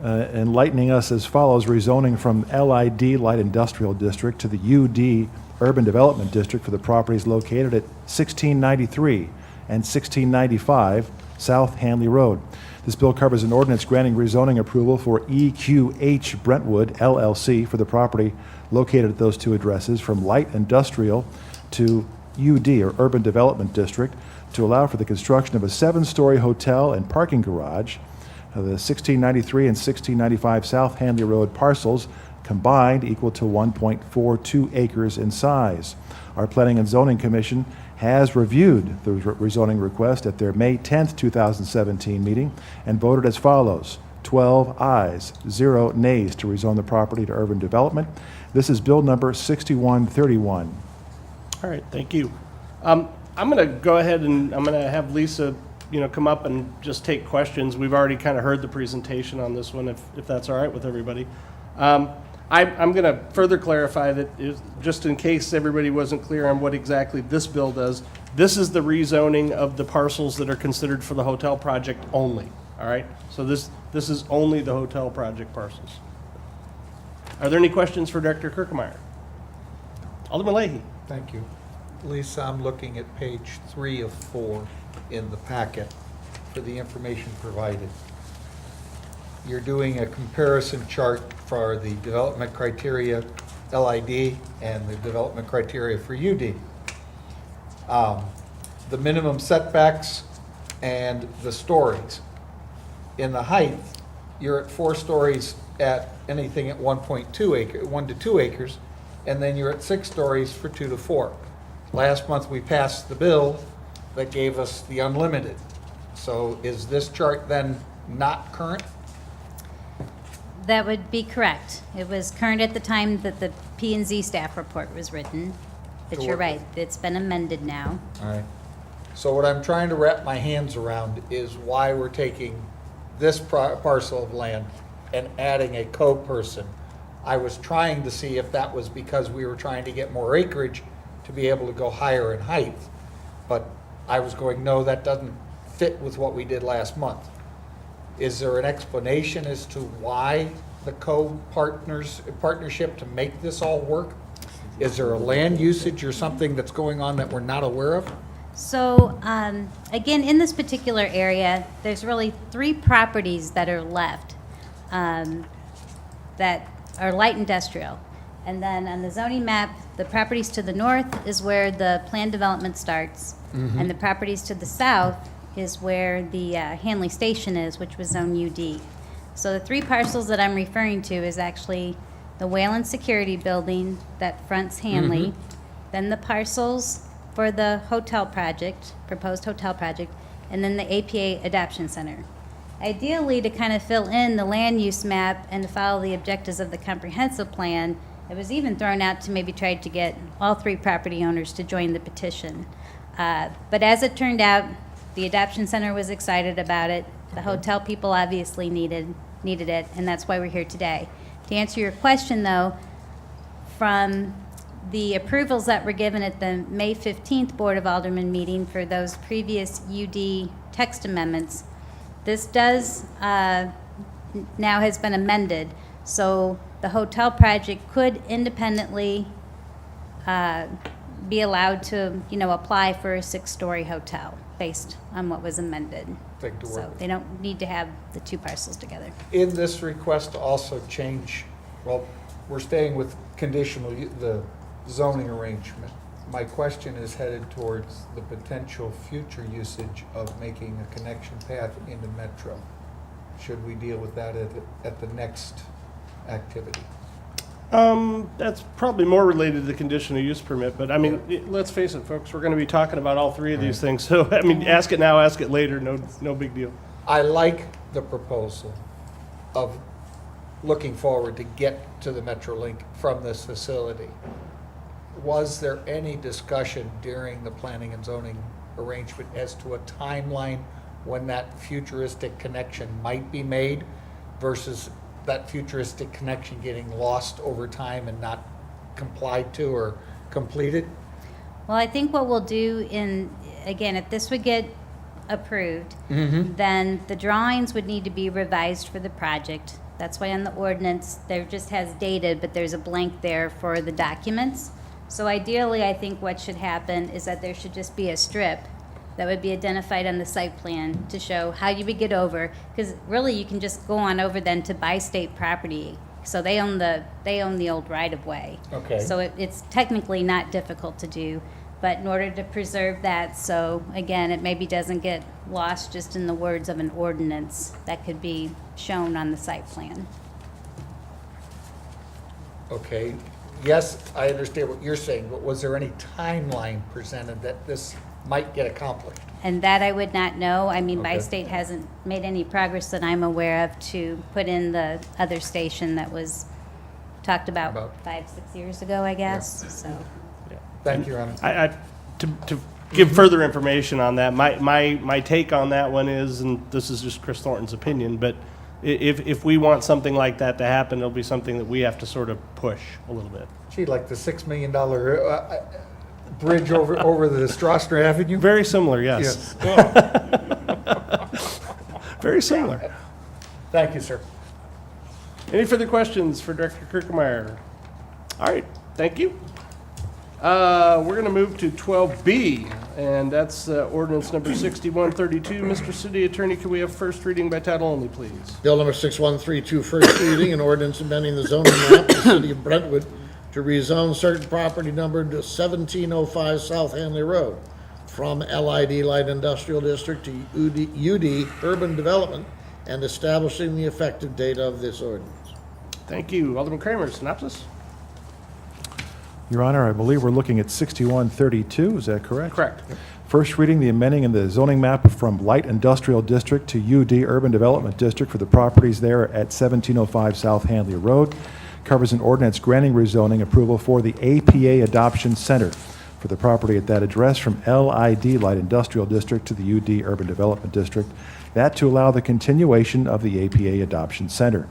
enlightening us as follows: rezoning from LID Light Industrial District to the UD Urban Development District for the properties located at 1693 and 1695 South Hanley Road. This bill covers an ordinance granting rezoning approval for EQH Brentwood LLC for the property located at those 2 addresses from Light Industrial to UD, or Urban Development District, to allow for the construction of a 7-story hotel and parking garage. The 1693 and 1695 South Hanley Road parcels combined equal to 1.42 acres in size. Our Planning and Zoning Commission has reviewed the rezoning request at their May 10th, 2017 meeting and voted as follows: 12 ayes, 0 nays to rezone the property to urban development. This is bill number 6131. All right, thank you. I'm going to go ahead and I'm going to have Lisa, come up and just take questions. We've already kind of heard the presentation on this one, if that's all right with everybody. I'm going to further clarify that, just in case everybody wasn't clear on what exactly this bill does, this is the rezoning of the parcels that are considered for the hotel project only, all right? So this is only the hotel project parcels. Are there any questions for Director Kirkemeyer? Alderman Leahy. Thank you. Lisa, I'm looking at page 3 of 4 in the packet for the information provided. You're doing a comparison chart for the development criteria LID and the development criteria for UD. The minimum setbacks and the stories. In the height, you're at 4 stories at anything at 1 to 2 acres, and then you're at 6 stories for 2 to 4. Last month, we passed the bill that gave us the unlimited. So is this chart then not current? That would be correct. It was current at the time that the P&Z staff report was written, but you're right, it's been amended now. All right. So what I'm trying to wrap my hands around is why we're taking this parcel of land and adding a co-person. I was trying to see if that was because we were trying to get more acreage to be able to go higher in height. But I was going, no, that doesn't fit with what we did last month. Is there an explanation as to why the partnership to make this all work? Is there a land usage or something that's going on that we're not aware of? So, again, in this particular area, there's really 3 properties that are left that are light industrial. And then on the zoning map, the properties to the north is where the planned development starts. And the properties to the south is where the Hanley Station is, which was zone UD. So the 3 parcels that I'm referring to is actually the Whalen Security Building that fronts Hanley, then the parcels for the hotel project, proposed hotel project, and then the APA Adoption Center. Ideally, to kind of fill in the land use map and to follow the objectives of the comprehensive plan, it was even thrown out to maybe try to get all 3 property owners to join the petition. But as it turned out, the adoption center was excited about it. The hotel people obviously needed it, and that's why we're here today. To answer your question, though, from the approvals that were given at the May 15th Board of Aldermen meeting for those previous UD text amendments, this does now has been amended. So the hotel project could independently be allowed to, apply for a 6-story hotel based on what was amended. Thing to work So with. they don't need to have the 2 parcels together. In this request to also change, well, we're staying with the zoning arrangement. My question is headed towards the potential future usage of making a connection path into Metro. Should we deal with that at the next activity? That's probably more related to the conditional use permit, but I mean, let's face it, folks, we're gonna be talking about all 3 of these things, so, I mean, ask it now, ask it later, no big deal. I like the proposal of looking forward to get to the Metrolink from this facility. Was there any discussion during the planning and zoning arrangement as to a timeline when that futuristic connection might be made versus that futuristic connection getting lost over time and not complied to or completed? Well, I think what we'll do again, if this would get approved, then the drawings would need to be revised for the project. That's why on the ordinance, there just has dated, but there's a blank there for the documents. So ideally, I think what should happen is that there should just be a strip that would be identified on the site plan to show how you would get over, because really you can just go on over then to buy state property. So they own the old right-of-way. Okay. So it's technically not difficult to do, but in order to preserve that, so again, it maybe doesn't get lost just in the words of an ordinance that could be shown on the site plan. Okay, yes, I understand what you're saying, but was there any timeline presented that this might get accomplished? And that I would not know. I mean, Okay. Bi-State hasn't made any progress that I'm aware of to put in the other station that was talked about About- 5-6 years ago, I guess, so. Thank you, Your Honor. To give further information on that, my take on that one is, and this is just Chris Thornton's opinion, but if we want something like that to happen, it'll be something that we have to sort of push a little bit. Gee, like the $6 million bridge over the Strasser Avenue? Very similar, yes. Very similar. Thank you, sir. Any further questions for Director Kirkemeyer? All right, thank you. We're going to move to 12B, and that's ordinance number 6132. Mr. City Attorney, can we have first reading by title only, please? Bill number 6132, first reading, an ordinance amending the zoning map of the city of Brentwood to rezone certain property numbered 1705 South Hanley Road from LID Light Industrial District to UD Urban Development and establishing the effective date of this ordinance. Thank you. Alderman Kramer, synopsis? Your Honor, I believe we're looking at 6132, is that correct? Correct. First reading, the amending in the zoning map from Light Industrial District to UD Urban Development District for the properties there at 1705 South Handley Road. Covers an ordinance granting rezoning approval for the APA Adoption Center for the property at that address from LID Light Industrial District to the UD Urban Development District. That to allow the continuation of the APA Adoption Center.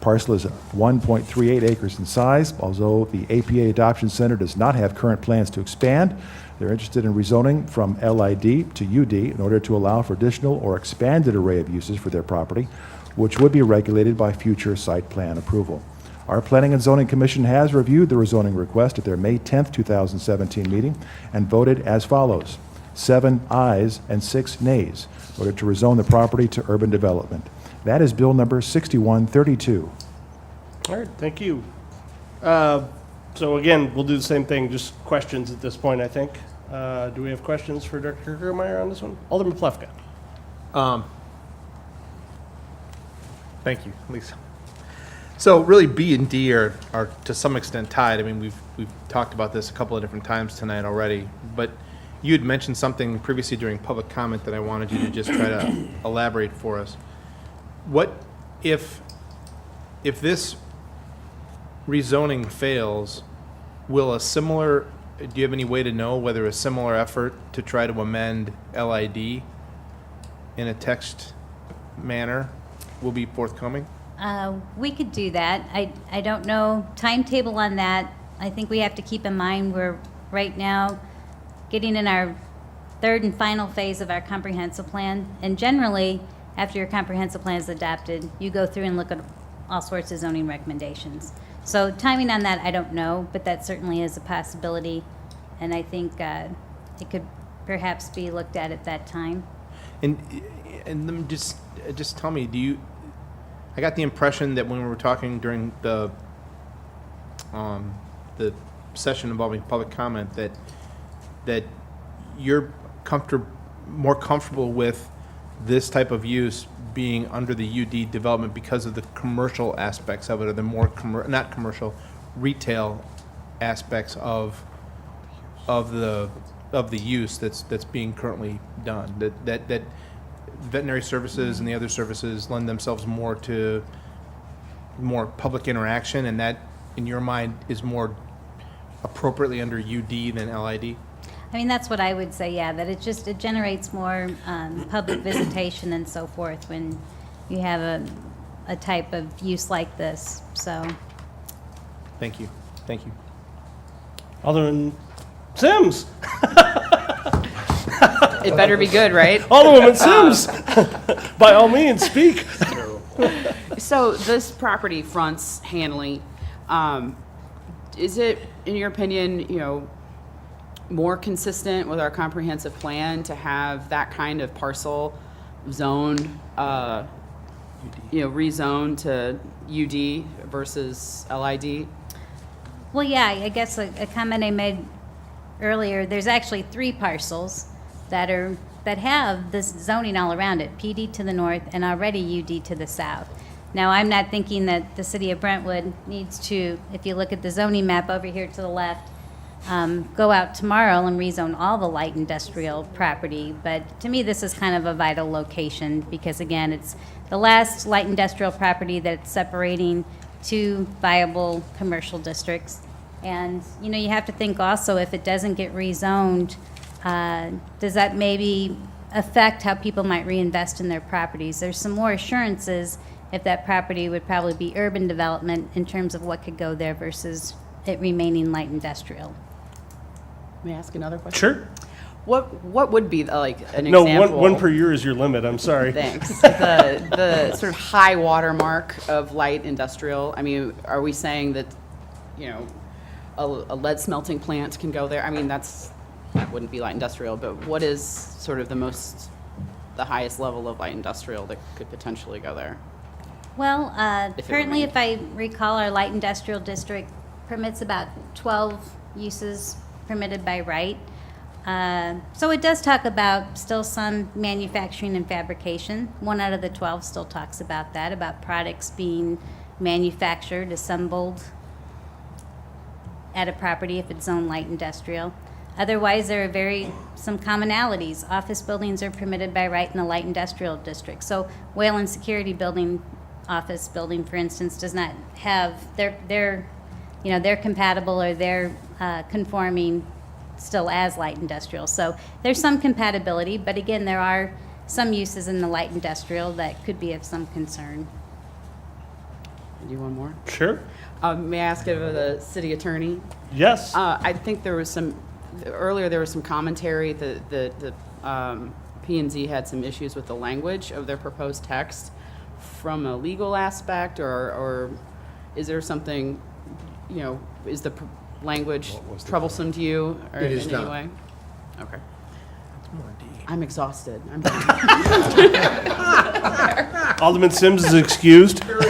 Parcel is 1.38 acres in size. Although the APA Adoption Center does not have current plans to expand, they're interested in rezoning from LID to UD in order to allow for additional or expanded array of uses for their property, which would be regulated by future site plan approval. Our Planning and Zoning Commission has reviewed the rezoning request at their May 10th, 2017 meeting and voted as follows: 7 ayes and 6 nays voted to rezone the property to urban development. That is Bill number 6132. All right, thank you. So again, we'll do the same thing, just questions at this point, I think. Do we have questions for Director Kirkmeyer on this one? Alderman Plefka. Thank you, Lisa. So really, B and D are to some extent tied. I mean, we've talked about this a couple of different times tonight already, but you had mentioned something previously during public comment that I wanted you to just try to elaborate for us. What if this rezoning fails, will a similar, do you have any way to know whether a similar effort to try to amend LID in a text manner will be forthcoming? We could do that. I don't know timetable on that. I think we have to keep in mind we're right now getting in our third and final phase of our comprehensive plan. And generally, after your comprehensive plan is adopted, you go through and look at all sorts of zoning recommendations. So timing on that, I don't know, but that certainly is a possibility. And I think it could perhaps be looked at that time. And then just tell me, I got the impression that when we were talking during the session involving public comment that you're more comfortable with this type of use being under the UD development because of the commercial aspects of it, or the more not commercial, retail aspects of the use that's being currently done. That veterinary services and the other services lend themselves more to more public interaction, and that, in your mind, is more appropriately under UD than LID? I mean, that's what I would say, yeah, that it generates more public visitation and so forth when you have a type of use like this, so. Thank you. Thank you. Alderman Sims. It better be good, right? Alderwoman Sims. By all means, speak. So this property fronts Hanley. Is it, in your opinion, more consistent with our comprehensive plan to have that kind of parcel zoned, rezoned to UD versus LID? Well, yeah, I guess a comment I made earlier, there's actually 3 parcels that have this zoning all around it, PD to the north and already UD to the south. Now, I'm not thinking that the city of Brentwood needs to, if you look at the zoning map over here to the left, go out tomorrow and rezone all the light industrial property. But to me, this is kind of a vital location because, again, it's the last light industrial property that's separating 2 viable commercial districts. And, you have to think also, if it doesn't get rezoned, does that maybe affect how people might reinvest in their properties? There's some more assurances if that property would probably be urban development in terms of what could go there versus it remaining light industrial. May I ask another question? Sure. What would be an No, example? one per year is your limit. I'm sorry. Thanks. The sort of high water mark of light industrial. I mean, are we saying that, a lead smelting plant can go there? I mean, that wouldn't be light industrial, but what is sort of the highest level of light industrial that could potentially go there? Well, If it currently, remained. if I recall, our light industrial district permits about 12 uses permitted by right. So it does talk about still some manufacturing and fabrication. 1 out of the 12 still talks about that, about products being manufactured, assembled at a property if it's zoned light industrial. Otherwise, there are some commonalities. Office buildings are permitted by right in the light industrial district. So Wayland Security Building, office building, for instance, does not have, they're compatible or they're conforming still as light industrial. So there's some compatibility, but again, there are some uses in the light industrial that could be of some concern. Do one more? Sure. May I ask of the city attorney? Yes. I think there was some commentary that the P&Z had some issues with the language of their proposed text from a legal aspect, or is there something, you know, is the language troublesome to you or It is in any not. way? Okay. It's more D. I'm exhausted. I'm Alderman Sims is excused. Very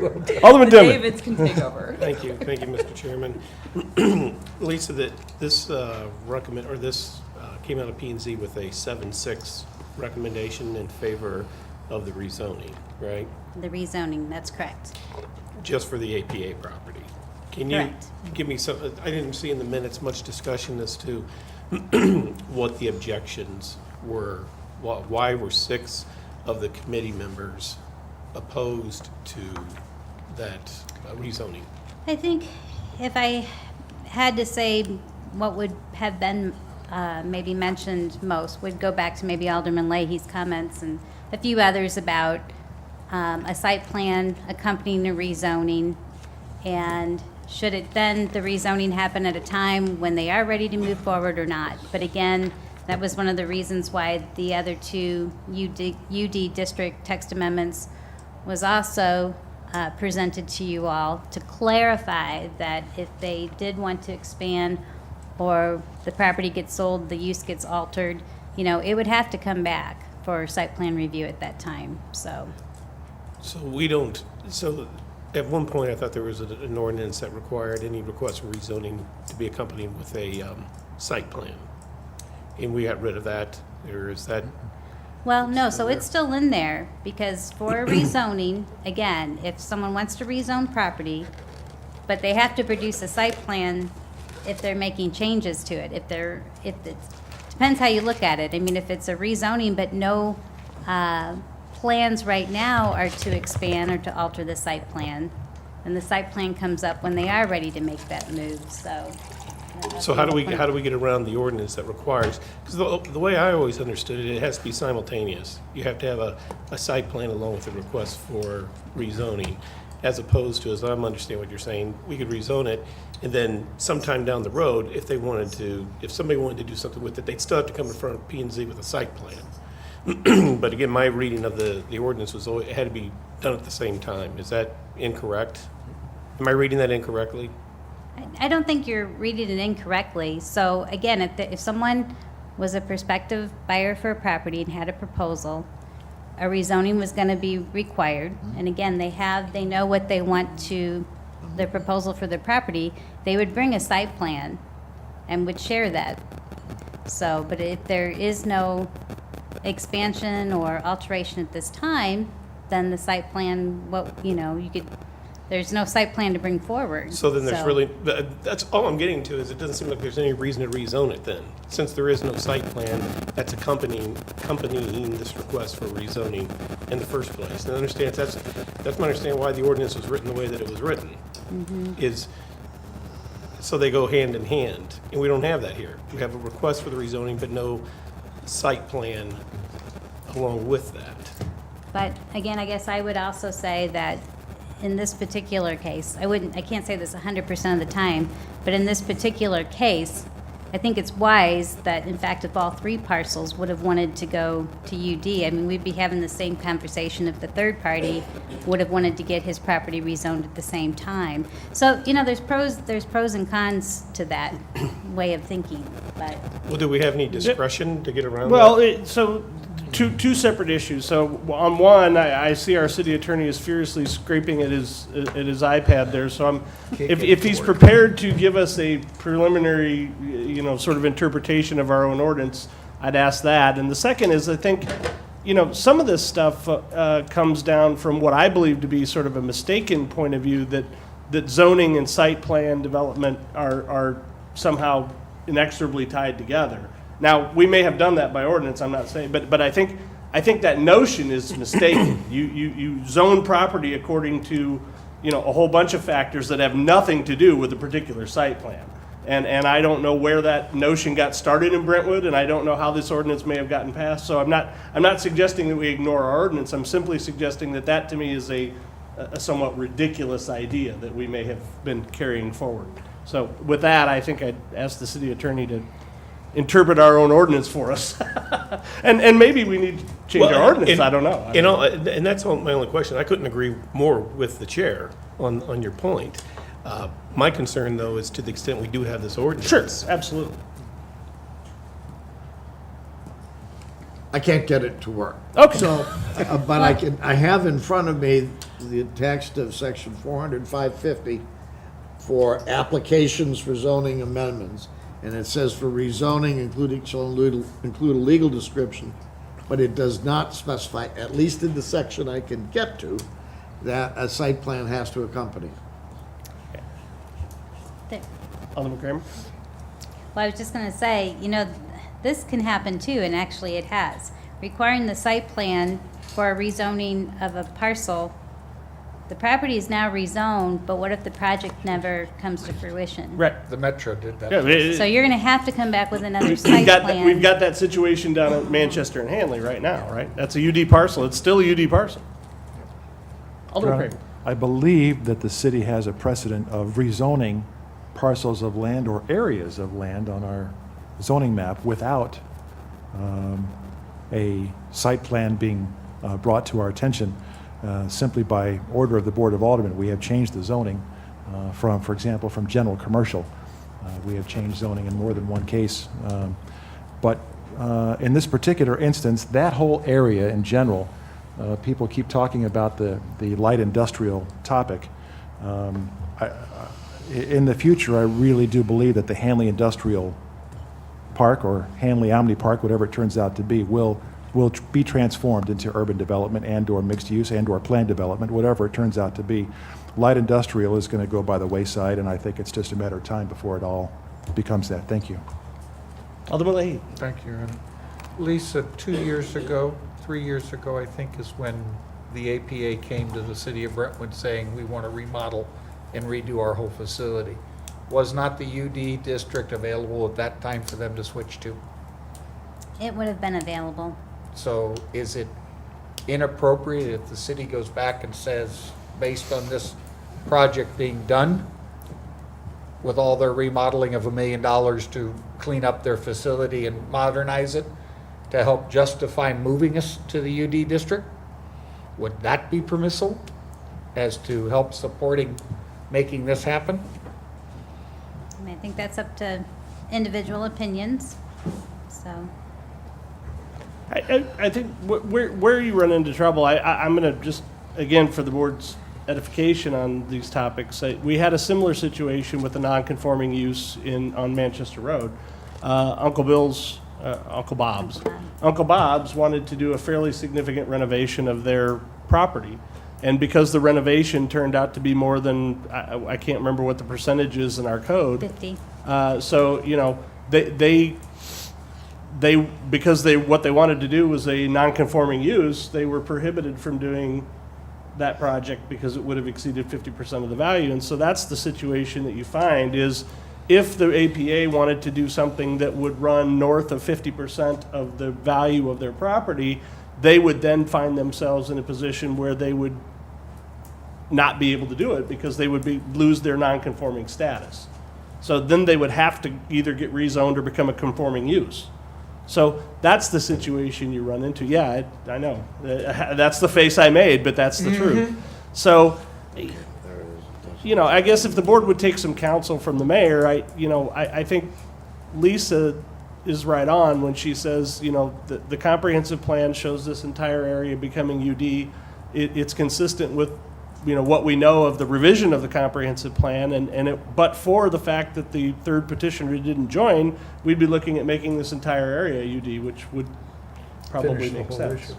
well. Alderman Dillon. Davids can take over. Thank you, Mr. Chairman. Lisa, that this this came out of P&Z with a 7-6 recommendation in favor of the rezoning, right? The rezoning, that's correct. Just for the APA property. Can you Correct. give me some, I didn't see in the minutes much discussion as to what the objections were. Why were 6 of the committee members opposed to that rezoning? I think if I had to say what would have been maybe mentioned most, would go back to maybe Alderman Leahy's comments and a few others about a site plan accompanying the rezoning, and should it then, the rezoning happen at a time when they are ready to move forward or not. But again, that was one of the reasons why the other 2 UD district text amendments was also presented to you all to clarify that if they did want to expand or the property gets sold, the use gets altered, you know, it would have to come back for site plan review at that time, so. So at one point, I thought there was an ordinance that required any request for rezoning to be accompanied with a site plan. And we got rid of that, or is that? Well, no, so it's still in there, because for a rezoning, again, if someone wants to rezone property, but they have to produce a site plan if they're making changes to it, depends how you look at it. I mean, if it's a rezoning, but no plans right now are to expand or to alter the site plan, and the site plan comes up when they are ready to make that move, so. So how do we get around the ordinance that requires, because the way I always understood it, it has to be simultaneous. You have to have a site plan along with a request for rezoning, as opposed to, as I'm understanding what you're saying, we could rezone it, and then sometime down the road, if somebody wanted to do something with it, they'd still have to come in front of P&Z with a site plan. But again, my reading of the ordinance was it had to be done at the same time. Is that incorrect? Am I reading that incorrectly? I don't think you're reading it incorrectly. So again, if someone was a prospective buyer for a property and had a proposal, a rezoning was going to be required. And again, they know what they want to, their proposal for the property, they would bring a site plan and would share that. So, but if there is no expansion or alteration at this time, then the site plan, there's no site plan to bring forward. So then that's all I'm getting to, is it doesn't seem like there's any reason to rezone it then. Since there is no site plan that's accompanying this request for rezoning in the first place. And I understand, that's my understanding why the ordinance was written the way that it was written. Is so they go hand in hand, and we don't have that here. We have a request for the rezoning, but no site plan along with that. But again, I guess I would also say that in this particular case, I can't say this 100% of the time, but in this particular case, I think it's wise that, in fact, if all 3 parcels would have wanted to go to UD, I mean, we'd be having the same conversation if the third party would have wanted to get his property rezoned at the same time. So, there's pros and cons to that way of thinking, but. Well, do we have any discretion to get around Well, that? Two separate issues. So on one, I see our city attorney is furiously scraping at his iPad there. So if he's prepared to give us a preliminary, sort of interpretation of our own ordinance, I'd ask that. And the second is, I think, some of this stuff comes down from what I believe to be sort of a mistaken point of view that zoning and site plan development are somehow inexorably tied together. Now, we may have done that by ordinance, I'm not saying, but I think that notion is mistaken. You zone property according to, a whole bunch of factors that have nothing to do with a particular site plan. And I don't know where that notion got started in Brentwood, and I don't know how this ordinance may have gotten passed. So I'm not suggesting that we ignore our ordinance. I'm simply suggesting that to me is a somewhat ridiculous idea that we may have been carrying forward. So with that, I think I'd ask the city attorney to interpret our own ordinance for us. And maybe we need to change Well, our ordinance, and- I don't know. You know, and that's my only question. I couldn't agree more with the chair on your point. My concern, though, is to the extent we do have this ordinance. Sure, absolutely. I can't get it to work. Okay. So, but I have in front of me the text of section 40550 for applications for zoning amendments. And it says for rezoning, shall include a legal description, but it does not specify, at least in the section I can get to, that a site plan has to accompany. There. Alderman Kramer? Well, I was just going to say, this can happen too, and actually it has. Requiring the site plan for a rezoning of a parcel, the property is now rezoned, but what if the project never comes to fruition? Right. The Metro did that. Yeah, So you're going to have to come back with another site plan. we've got that situation down at Manchester and Hanley right now, right? That's a UD parcel. It's still a UD parcel. Alderman Your Honor, Kramer? I believe that the city has a precedent of rezoning parcels of land or areas of land on our zoning map without a site plan being brought to our attention simply by order of the Board of Aldermen. We have changed the zoning from, for example, from general commercial. We have changed zoning in more than one case. But in this particular instance, that whole area in general, people keep talking about the light industrial topic. In the future, I really do believe that the Hanley Industrial Park or Hanley Omni Park, whatever it turns out to be, will be transformed into urban development and/or mixed use and/or planned development, whatever it turns out to be. Light industrial is going to go by the wayside, and I think it's just a matter of time before it all becomes that. Thank you. Alderman Leahy? Thank you, Your Honor. Lisa, 3 years ago, I think, is when the APA came to the city of Brentwood saying we want to remodel and redo our whole facility. Was not the UD district available at that time for them to switch to? It would have been available. So is it inappropriate if the city goes back and says, based on this project being done, with all their remodeling of $1 million to clean up their facility and modernize it, to help justify moving us to the UD district? Would that be permissible as to help supporting making this happen? I mean, I think that's up to individual opinions, so. I think where you run into trouble, I'm going to just, again, for the board's edification on these topics, we had a similar situation with a non-conforming use on Manchester Road. Uncle Bob's wanted to do a fairly significant renovation of their property. And because the renovation turned out to be more than, I can't remember what the percentage is in our code. 50. So, what they wanted to do was a non-conforming use, they were prohibited from doing that project because it would have exceeded 50% of the value. And so that's the situation that you find is if the APA wanted to do something that would run north of 50% of the value of their property, they would then find themselves in a position where they would not be able to do it because they would lose their non-conforming status. So then they would have to either get rezoned or become a conforming use. So that's the situation you run into. Yeah, I know. That's the face I made, but that's the truth. So, I guess if the board would take some counsel from the mayor, I think Lisa is right on when she says, the comprehensive plan shows this entire area becoming UD. It's consistent with, what we know of the revision of the comprehensive plan, but for the fact that the third petitioner didn't join, we'd be looking at making this entire area UD, which would probably Finish the make whole sense. issue.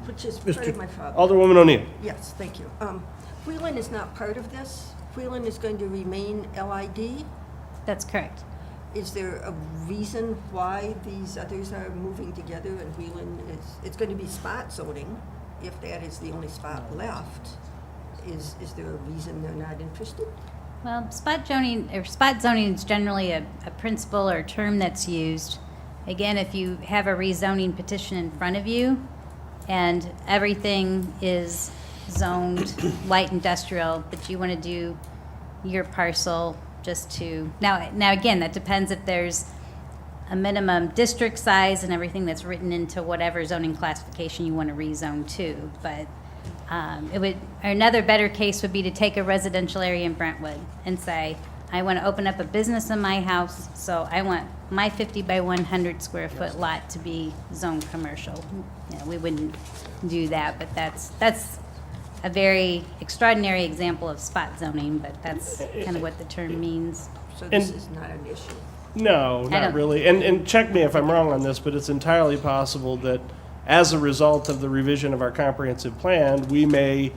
Which is part of my problem. Alderwoman O'Neill. Yes, thank you. Wheeling is not part of this. Wheeling is going to remain LID. That's correct. Is there a reason why these others are moving together and Wheeling it's going to be spot zoning, if that is the only spot left? Is there a reason they're not interested? Well, spot zoning is generally a principle or term that's used. Again, if you have a rezoning petition in front of you and everything is zoned light industrial, but you want to do your parcel just to, now again, that depends if there's a minimum district size and everything that's written into whatever zoning classification you want to rezone to. But another better case would be to take a residential area in Brentwood and say, I want to open up a business in my house, so I want my 50 by 100 square foot lot to be zoned commercial. You know, we wouldn't do that, but that's a very extraordinary example of spot zoning, but that's kind of what the term means. So this And- is not an issue. No, I not don't- really. And check me if I'm wrong on this, but it's entirely possible that as a result of the revision of our comprehensive plan, we may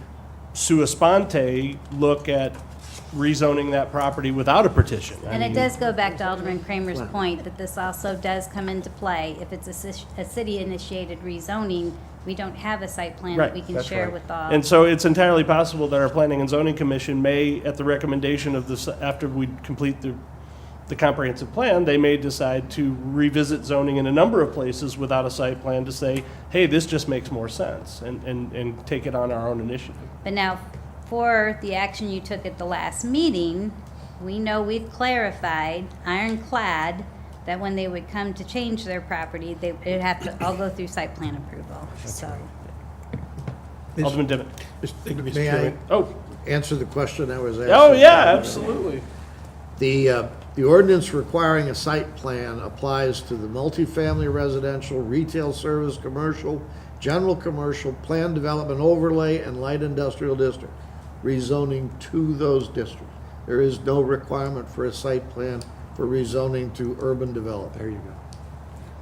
sua sponte look at rezoning that property without a petition. I And it mean, does go back to Alderman Kramer's point that this also does come into play. If it's a city-initiated rezoning, we don't have a site plan that Right, we can that's share right. with all. And so it's entirely possible that our Planning and Zoning Commission may, at the recommendation of this, after we complete the comprehensive plan, they may decide to revisit zoning in a number of places without a site plan to say, hey, this just makes more sense, and take it on our own initiative. But now, for the action you took at the last meeting, we know we've clarified, ironclad, that when they would come to change their property, they would have to all go through site plan approval, so. Alderman Demmett. Thank you, Mr. May I Chairman. Oh, answer the question I was asked? oh, yeah, absolutely. The ordinance requiring a site plan applies to the multifamily residential, retail service, commercial, general commercial, planned development overlay, and light industrial district, rezoning to those districts. There is no requirement for a site plan for rezoning to urban development. There you go.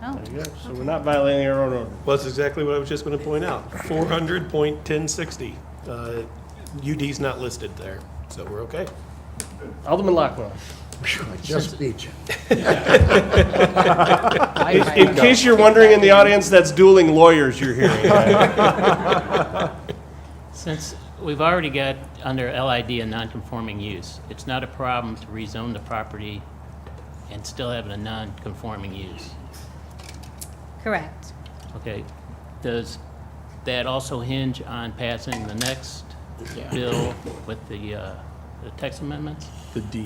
Oh, There you go. So we're not violating our own ordinance. Well, that's exactly what I was just going to point out. 400.1060. UD's not listed there, so we're okay. Alderman Lockwood. I just beat you. In case you're wondering in the audience, that's dueling lawyers you're hearing. Since we've already got under LID a non-conforming use, it's not a problem to rezone the property and still have a non-conforming use. correct. Okay, does that also hinge on passing the next bill with the text amendments? The D.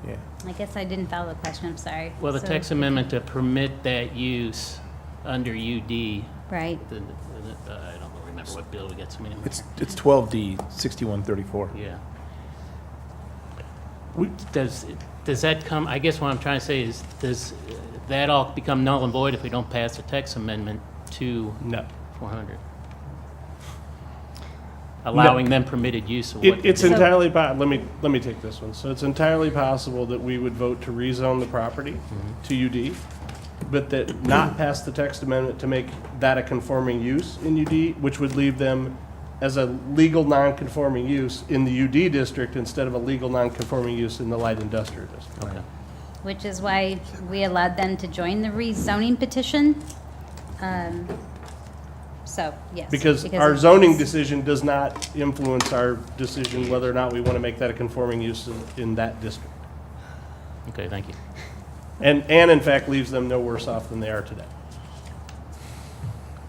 Yeah. I guess I didn't follow the question, I'm sorry. Well, the So- text amendment to permit that use under UD, Right. I don't remember what bill we got so many. in It's there. 12D, 6134. Yeah. Does that come, I guess what I'm trying to say is, does that all become null and void if we don't pass the text amendment to No. 400? Allowing them permitted use of what. It's they're doing. entirely, let me take this one. So it's entirely possible that we would vote to rezone the property to UD, but that not pass the text amendment to make that a conforming use in UD, which would leave them as a legal non-conforming use in the UD district instead of a legal non-conforming use in the light industrial district. Okay. Which is why we allowed them to join the rezoning petition. So, yes. Because our it- zoning decision does not influence our decision whether or not we want to make that a conforming use in that district. Okay, thank you. And in fact leaves them no worse off than they are today.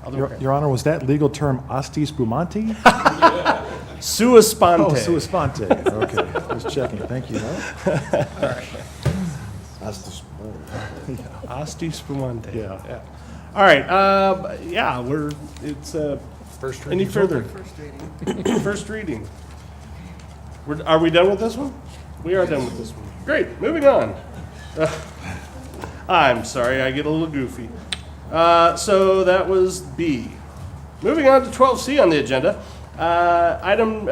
Alderman Your Honor, was that legal term asti spumante? Sua sponte. Oh, sua sponte. Okay, just checking. Thank you. Asti spumante. Yeah. All right, yeah, it's, First any reading's further? open. First reading. Are we done with this one? We are done with this one. Great, moving on. I'm sorry, I get a little goofy. So that was B. Moving on to 12C on the agenda. Item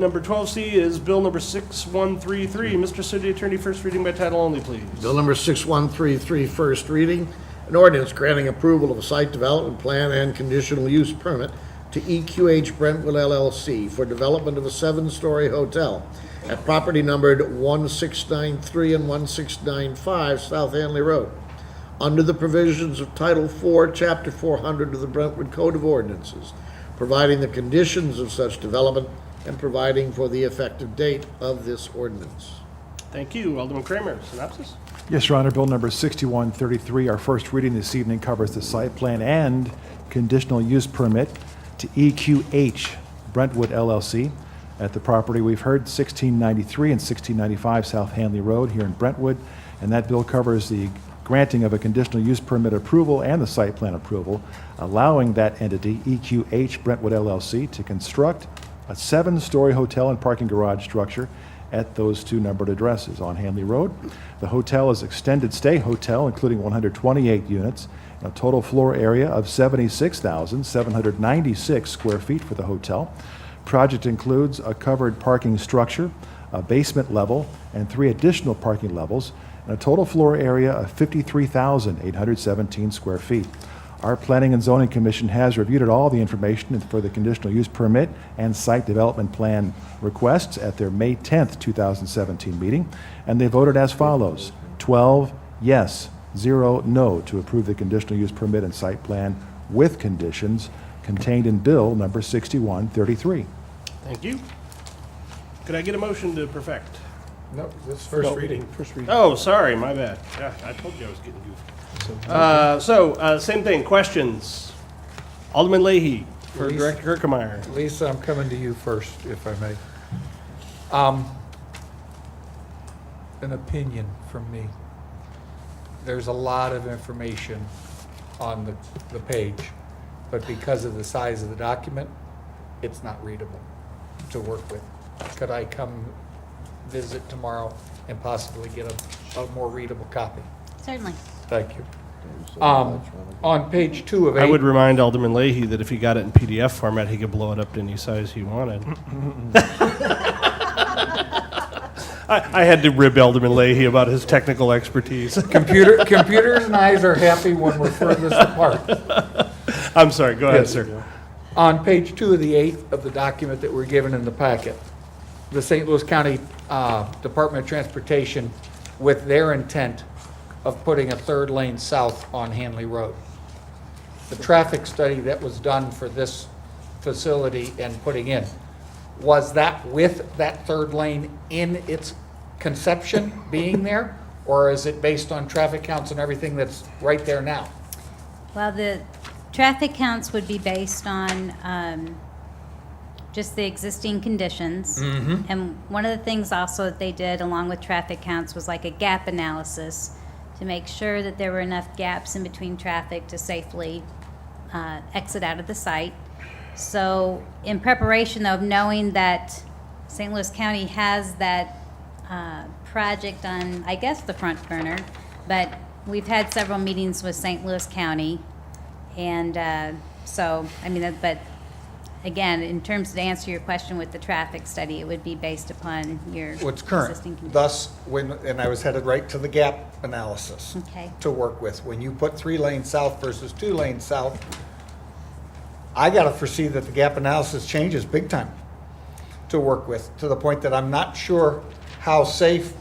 number 12C is Bill number 6133. Mr. City Attorney, first reading by title only, please. Bill number 6133, first reading. An ordinance granting approval of a site development plan and conditional use permit to EQH Brentwood LLC for development of a 7-story hotel at property numbered 1693 and 1695 South Hanley Road, under the provisions of Title IV, Chapter 400 of the Brentwood Code of Ordinances, providing the conditions of such development and providing for the effective date of this ordinance. Thank you. Alderman Kramer, synopsis? Yes, Your Honor, Bill number 6133, our first reading this evening covers the site plan and conditional use permit to EQH Brentwood LLC at the property we've heard, 1693 and 1695 South Hanley Road here in Brentwood. And that bill covers the granting of a conditional use permit approval and the site plan approval, allowing that entity, EQH Brentwood LLC, to construct a 7-story hotel and parking garage structure at those 2 numbered addresses on Hanley Road. The hotel is extended stay hotel, including 128 units, and a total floor area of 76,796 square feet for the hotel. Project includes a covered parking structure, a basement level, and 3 additional parking levels, and a total floor area of 53,817 square feet. Our Planning and Zoning Commission has reviewed all the information for the conditional use permit and site development plan requests at their May 10th, 2017 meeting, and they voted as follows: 12 yes, 0 no to approve the conditional use permit and site plan with conditions contained in Bill number 6133. Thank you. Could I get a motion to perfect? No, this first reading. First reading. Oh, sorry, my bad. Yeah, I told you I was getting goofy. Same thing, questions? Alderman Leahy for Lisa. Director Kirkemeyer. Lisa, I'm coming to you first, if I may. An opinion from me. There's a lot of information on the page, but because of the size of the document, it's not readable to work with. Could I come visit tomorrow and possibly get a more readable copy? Certainly. Thank you. On page 2 of 8. I would remind Alderman Leahy that if he got it in PDF format, he could blow it up to any size he wanted. I had to rib Alderman Leahy about his technical expertise. Computers and eyes are happy when we're furthest apart. I'm sorry, go ahead, Yes. sir. On page 2 of the 8th of the document that we're given in the packet, the St. Louis County Department of Transportation, with their intent of putting a 3rd lane south on Hanley Road. The traffic study that was done for this facility and putting in, was that with that 3rd lane in its conception being there? Or is it based on traffic counts and everything that's right there now? Well, the traffic counts would be based on just the existing conditions. And one of the things also that they did along with traffic counts was like a gap analysis to make sure that there were enough gaps in between traffic to safely exit out of the site. So in preparation of knowing that St. Louis County has that project on, I guess, the front burner, but we've had several meetings with St. Louis County. And so, I mean, but again, in terms to answer your question with the traffic study, it would be based upon your What's current. existing conditions. Thus, and I was headed right to the gap analysis Okay. to work with. When you put 3 lanes south versus 2 lanes south, I gotta foresee that the gap analysis changes big time to work with, to the point that I'm not sure how safe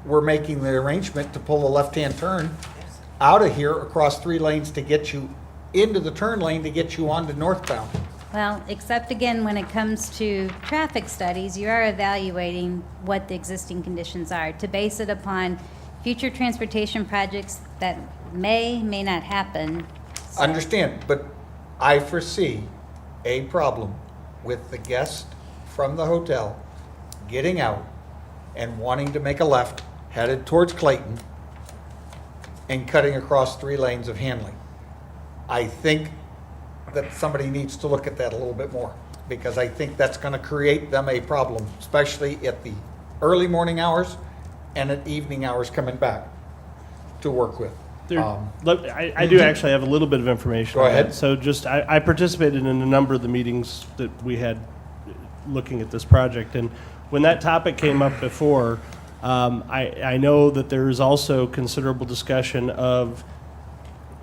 we're making the arrangement to pull the left-hand turn out of here across 3 lanes to get you into the turn lane to get you onto northbound. Well, except again, when it comes to traffic studies, you are evaluating what the existing conditions are to base it upon future transportation projects that may not happen. So- Understand, but I foresee a problem with the guest from the hotel getting out and wanting to make a left, headed towards Clayton, and cutting across 3 lanes of Hanley. I think that somebody needs to look at that a little bit more, because I think that's gonna create them a problem, especially at the early morning hours and at evening hours coming back to work with. Look, I do actually have a little bit of information. Go on ahead. that. So just, I participated in a number of the meetings that we had looking at this project. And when that topic came up before, I know that there is also considerable discussion of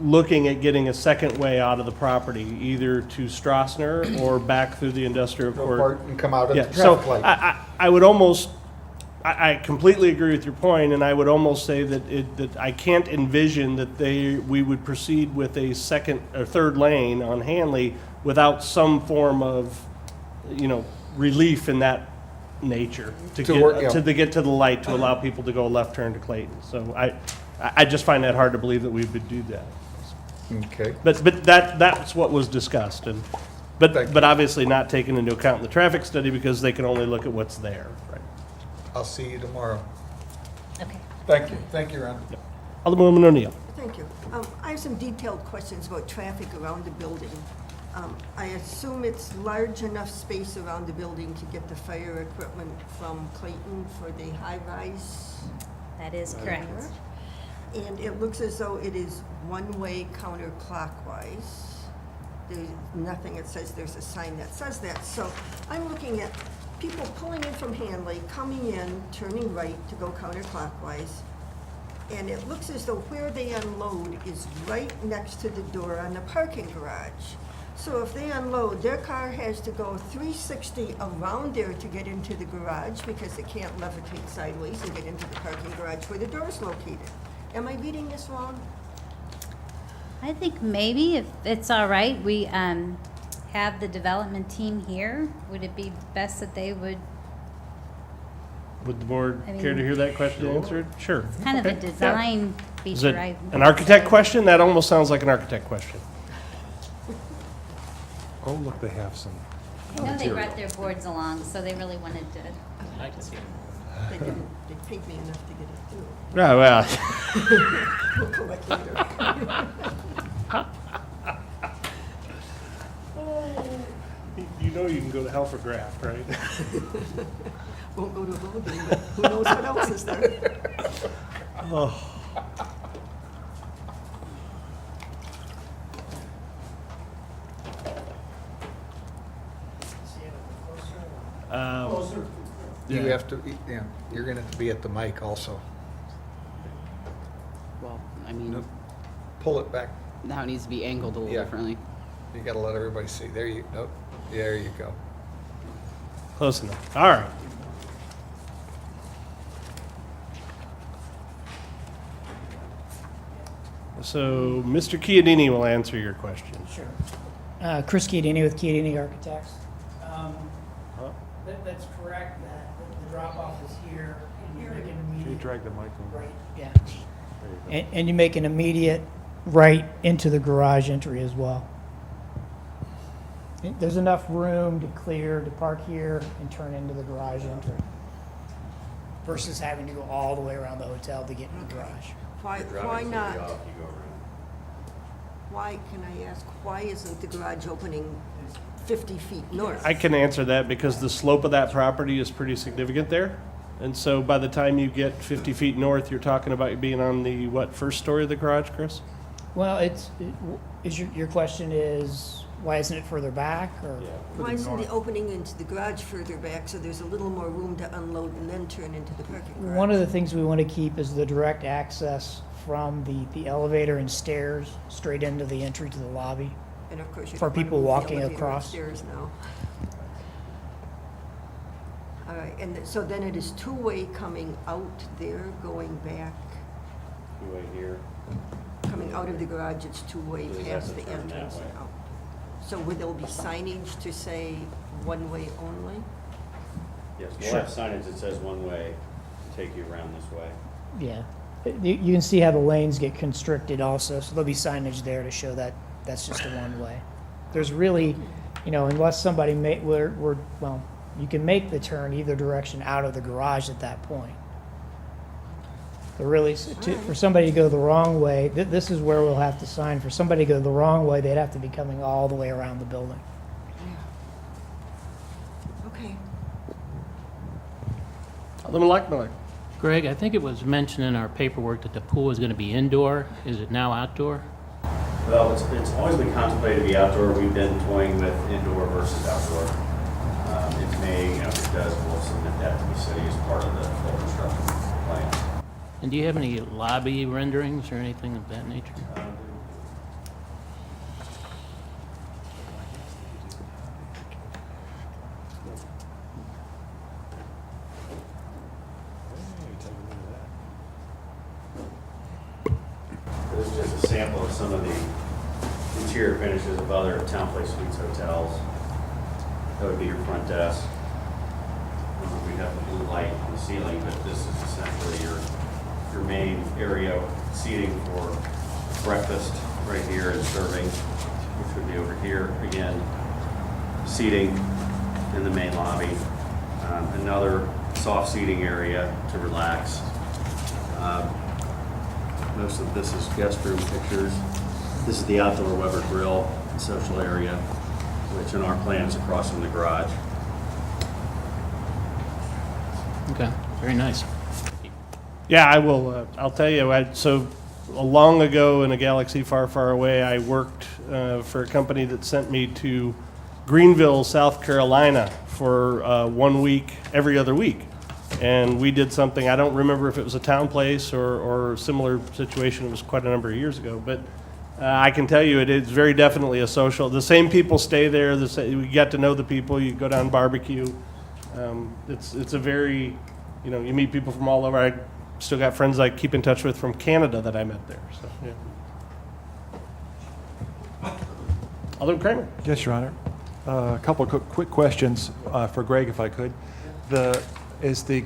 looking at getting a second way out of the property, either to Strassner or back through the industrial Go court. apart and come out at Yeah, the so traffic light. I would almost, I completely agree with your point, and I would almost say that I can't envision that we would proceed with a second or third lane on Hanley without some form of, relief in that nature to get to the light to allow people to go left turn to Clayton. So I just find that hard to believe that we would do that. Okay. But that's what was discussed, Thank you. but obviously not taken into account in the traffic study because they can only look at what's there. Right. I'll see you tomorrow. Okay. Thank you. Thank you, Ron. Alderwoman O'Neill. Thank you. I have some detailed questions about traffic around the building. I assume it's large enough space around the building to get the fire equipment from Clayton for the high-rise? That is correct. And it looks as though it is one-way counterclockwise. There's nothing that says, there's a sign that says that. So I'm looking at people pulling in from Hanley, coming in, turning right to go counterclockwise. And it looks as though where they unload is right next to the door on the parking garage. So if they unload, their car has to go 360 around there to get into the garage because it can't levitate sideways and get into the parking garage where the door is located. Am I reading this wrong? I think maybe if it's all right, we have the development team here. Would it be best that they would, Would the board I care to mean- hear that question answered? Sure. it's kind of a Okay, yeah. design Is it feature, I an would architect say. question? That almost sounds like an architect question. Oh, look, they have some. I know they brought their boards along, so they really wanted to. I can see it. They didn't, they paid me enough to get it through. Oh, well. We'll collect later. You know you can go to hell for graft, right? Won't go to a building, but who knows what else is there? Oh. You have to, yeah, you're gonna have to be at the mic also. Well, I mean, Pull it back. now it needs to be angled a little Yeah. differently. You gotta let everybody see. There you, nope, there you go. Close enough. All right. So, Mr. Chiodini will answer your question. Sure. Chris Chiodini with Chiodini Architects. That's correct, that the drop-off is here, and you make an Can you immediate, drag the mic over? right, yeah. And you make an immediate right into the garage entry as well. There's enough room to clear, to park here and turn into the garage entry versus having to go all the way around the hotel to get in the garage. Why not? Why, can I ask, why isn't the garage opening 50 feet north? I can answer that because the slope of that property is pretty significant there. And so by the time you get 50 feet north, you're talking about being on the, what, first story of the garage, Chris? Well, your question is, why isn't it further back, or? Why isn't the opening into the garage further back so there's a little more room to unload and then turn into the parking garage? One of the things we want to keep is the direct access from the elevator and stairs straight into the entry to the lobby. And of course, you for don't wanna people move the walking elevator across. upstairs now. All right, and so then it is two-way coming out there, going back, Two-way here. coming out of the garage, it's two-way You'd have past to the turn that entrance way. and out. So would there be signage to say one-way only? Yes, we'll have signage that says one way to take you around this way. Yeah. You can see how the lanes get constricted also, so there'll be signage there to show that that's just a one-way. There's really, unless somebody well, you can make the turn either direction out of the garage at that point. But really, for somebody to go the wrong way, this is where we'll have to sign. For somebody to go the wrong way, they'd have to be coming all the way around the building. Okay. Alderman Lockmiller. Greg, I think it was mentioned in our paperwork that the pool is going to be indoor. Is it now outdoor? Well, it's always been contemplated to be outdoor. We've been toying with indoor versus outdoor. It may, if it does, we'll submit that to the city as part of the full construction plan. And do you have any lobby renderings or anything of that nature? This is just a sample of some of the interior finishes of other Town Place Suites hotels. That would be your front desk. We have the blue light on the ceiling, but this is essentially your main area seating for breakfast right here and serving, which would be over here. Again, seating in the main lobby. Another soft seating area to relax. Most of this is guest room pictures. This is the outdoor Weber Grill and social area, which in our plan is across from the garage. Okay, very nice. Yeah, I will. I'll tell you. So long ago in a galaxy far, far away, I worked for a company that sent me to Greenville, South Carolina, for 1 week every other week, and we did something. I don't remember if it was a town place or a similar situation. It was quite a number of years ago, but I can tell you it is very definitely a social. The same people stay there. You get to know the people. You go down and barbecue. It's a very, you meet people from all over. I still got friends I keep in touch with from Canada that I met there. So, yeah. Alderman Kramer. Yes, Your Honor. A couple of quick questions for Greg, if I could. Is the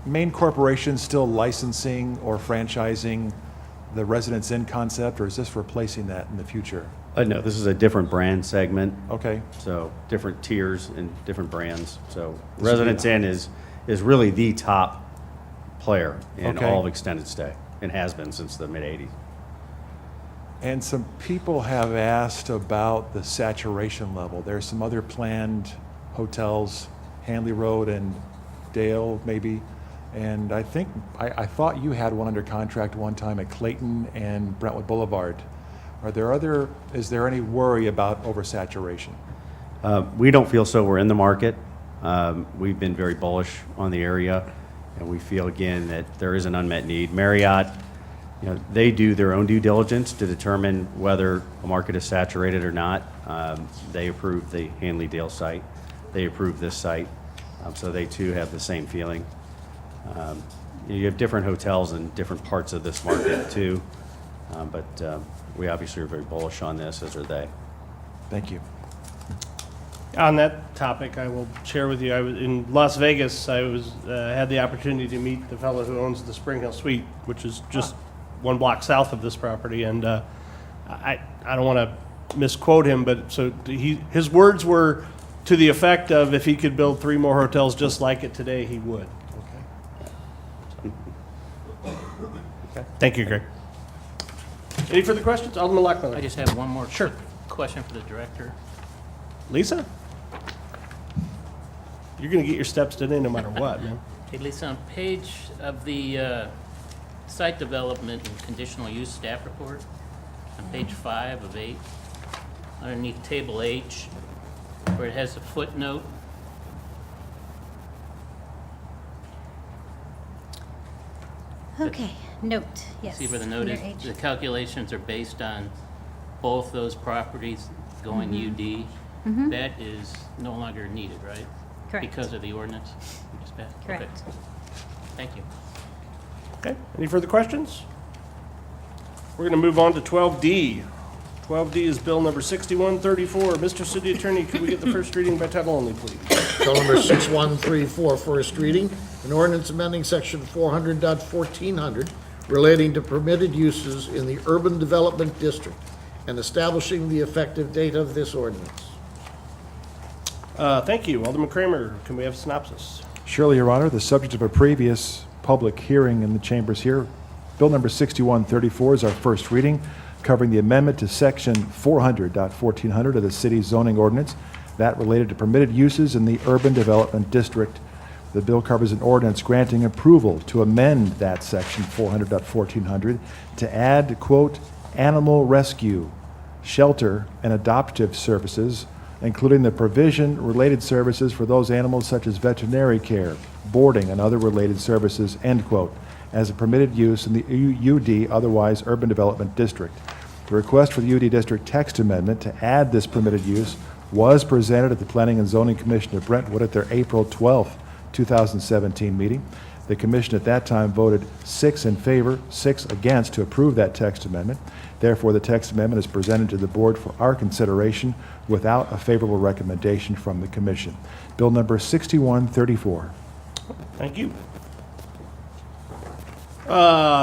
main corporation still licensing or franchising the Residence Inn concept, or is this replacing that in the future? No, this is a different brand segment. Okay. So different tiers and different brands. So This would be- Residence Inn is really the top player in Okay. all of extended stay and has been since the mid-'80s. And some people have asked about the saturation level. There's some other planned hotels, Hanley Road and Dale, maybe. And I think, I thought you had one under contract one time at Clayton and Brentwood Boulevard. Is there any worry about oversaturation? We don't feel so. We're in the market. We've been very bullish on the area, and we feel, again, that there is an unmet need. Marriott, they do their own due diligence to determine whether a market is saturated or not. They approved the Hanley Dale site. They approved this site, so they too have the same feeling. You have different hotels in different parts of this market too, but we obviously are very bullish on this, as are they. Thank you. On that topic, I will share with you. I was in Las Vegas. I had the opportunity to meet the fellow who owns the Spring Hill Suite, which is just 1 block south of this property. And I don't want to misquote him, but his words were to the effect of, if he could build 3 more hotels just like it today, he would. Okay. Thank you, Greg. Any further questions? Alderman Lockmiller. I just have one more Sure. question for the director. Lisa? You're going to get your steps today no matter what, man. Hey, Lisa, on page of the site development and conditional use staff report, on page 5 of 8, underneath table H, where it has a footnote. Okay, note, yes. See where the note under is? H. The calculations are based on both those properties going UD. That is no longer needed, right? Correct. Because of the ordinance we just passed? Okay. Correct. Thank you. Okay, any further questions? We're going to move on to 12D. 12D is bill number 6134. Mr. City Attorney, could we get the first reading by title only, please? Bill number 6134, first reading, an ordinance amending section 400.1400 relating to permitted uses in the urban development district and establishing the effective date of this ordinance. Thank you. Alderman Kramer, can we have a synopsis? Surely, Your Honor, the subject of a previous public hearing in the chambers here, Bill number 6134 is our first reading, covering the amendment to section 400.1400 of the city's zoning ordinance, that related to permitted uses in the urban development district. The bill covers an ordinance granting approval to amend that section 400.1400 to add, quote, animal rescue, shelter, and adoptive services, including the provision related services for those animals such as veterinary care, boarding, and other related services, end quote, as a permitted use in the UD, otherwise urban development district. The request for the UD district text amendment to add this permitted use was presented at the Planning and Zoning Commission of Brentwood at their April 12th, 2017 meeting. The commission at that time voted 6 in favor, 6 against to approve that text amendment. Therefore, the text amendment is presented to the board for our consideration without a favorable recommendation from the commission. Bill number 6134. Thank you.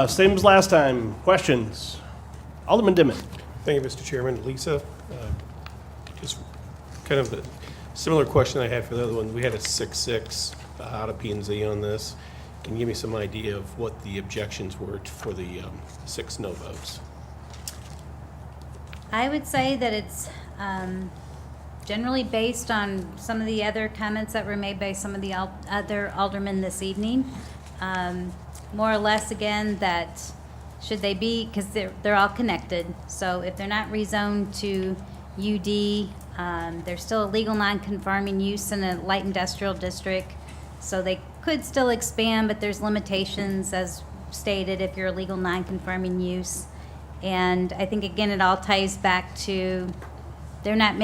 Same as last time. Questions? Alderman Dimon. Thank you, Mr. Chairman. Lisa, just kind of the similar question I had for the other one. We had a 6-6 out of P&Z on this. Can you give me some idea of what the objections were for the 6 no votes? I would say that it's generally based on some of the other comments that were made by some of the other aldermen this evening. More or less, again, that should they be, because they're all connected, so if they're not rezoned to UD, they're still a legal non-conforming use in a light industrial district, so they could still expand, but there's limitations as stated if you're a legal non-conforming use. And I think, again, it all ties back to they're not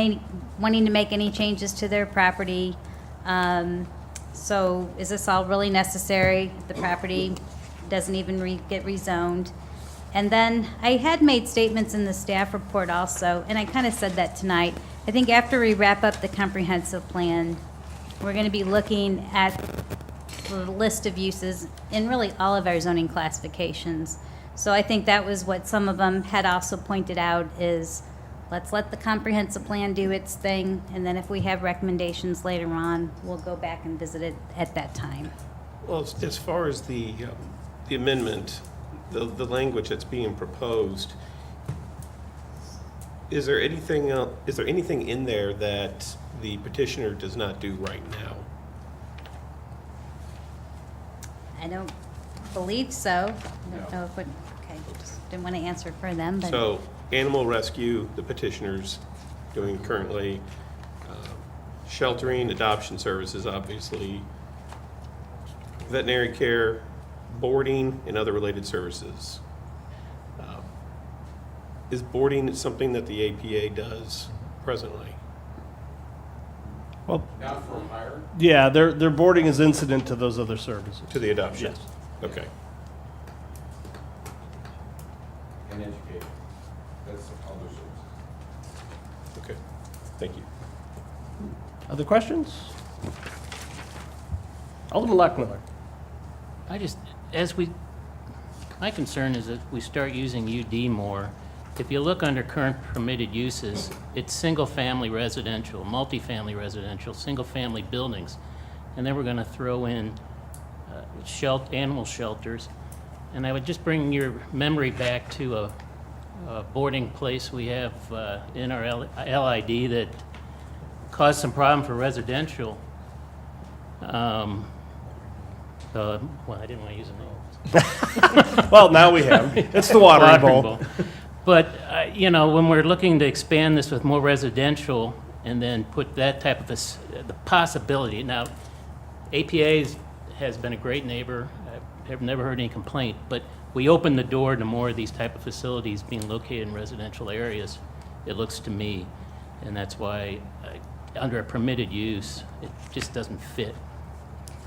wanting to make any changes to their property. So is this all really necessary? The property doesn't even get rezoned. And then I had made statements in the staff report also, and I kind of said that tonight. I think after we wrap up the comprehensive plan, we're going to be looking at the list of uses in really all of our zoning classifications. So I think that was what some of them had also pointed out is let's let the comprehensive plan do its thing, and then if we have recommendations later on, we'll go back and visit it at that time. Well, as far as the amendment, the language that's being proposed, is there anything in there that the petitioner does not do right now? I don't believe so. I don't know if it, okay, just didn't want to answer for them, but. So, animal rescue, the petitioner's doing currently, sheltering, adoption services, obviously, veterinary care, boarding, and other related services. Is boarding something that the APA does presently? Well, Not for hire? yeah, their boarding is incident to those other services. To the adoption? Yes. Okay. And educate. That's other services. Okay, thank you. Other questions? Alderman Lockmiller. My concern is that we start using UD more. If you look under current permitted uses, it's single-family residential, multifamily residential, single-family buildings. And then we're going to throw in animal shelters. And I would just bring your memory back to a boarding place we have in our LID that caused some problem for residential. Well, I didn't want to use a name. Well, now we have. It's the watering bowl. But, when we're looking to expand this with more residential and then put that type of the possibility. Now, APA has been a great neighbor. I've never heard any complaint, but we open the door to more of these type of facilities being located in residential areas, it looks to me. And that's why, under a permitted use, it just doesn't fit.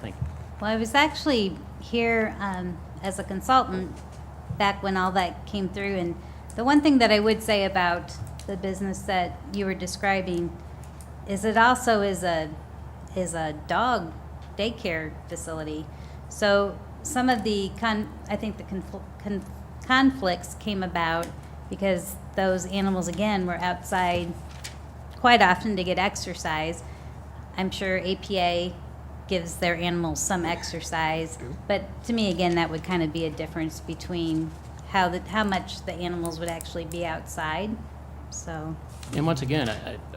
Thank you. Well, I was actually here as a consultant back when all that came through, and the one thing that I would say about the business that you were describing is it also is a dog daycare facility. So some of the conflicts came about because those animals again were outside quite often to get exercise. I'm sure APA gives their animals some exercise, but to me again that would kind of be a difference between how much the animals would actually be outside. So And once again,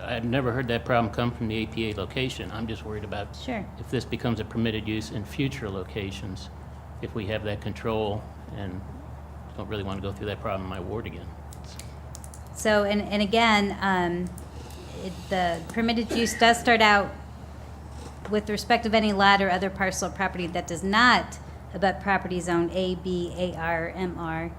I've never heard that problem come from the APA location. I'm just worried about Sure. if this becomes a permitted use in future locations, if we have that control, and don't really want to go through that problem in my ward again. So, and again, the permitted use does start out with respect of any lot or other parcel of property that does not abut property zone A, B, AR, MR.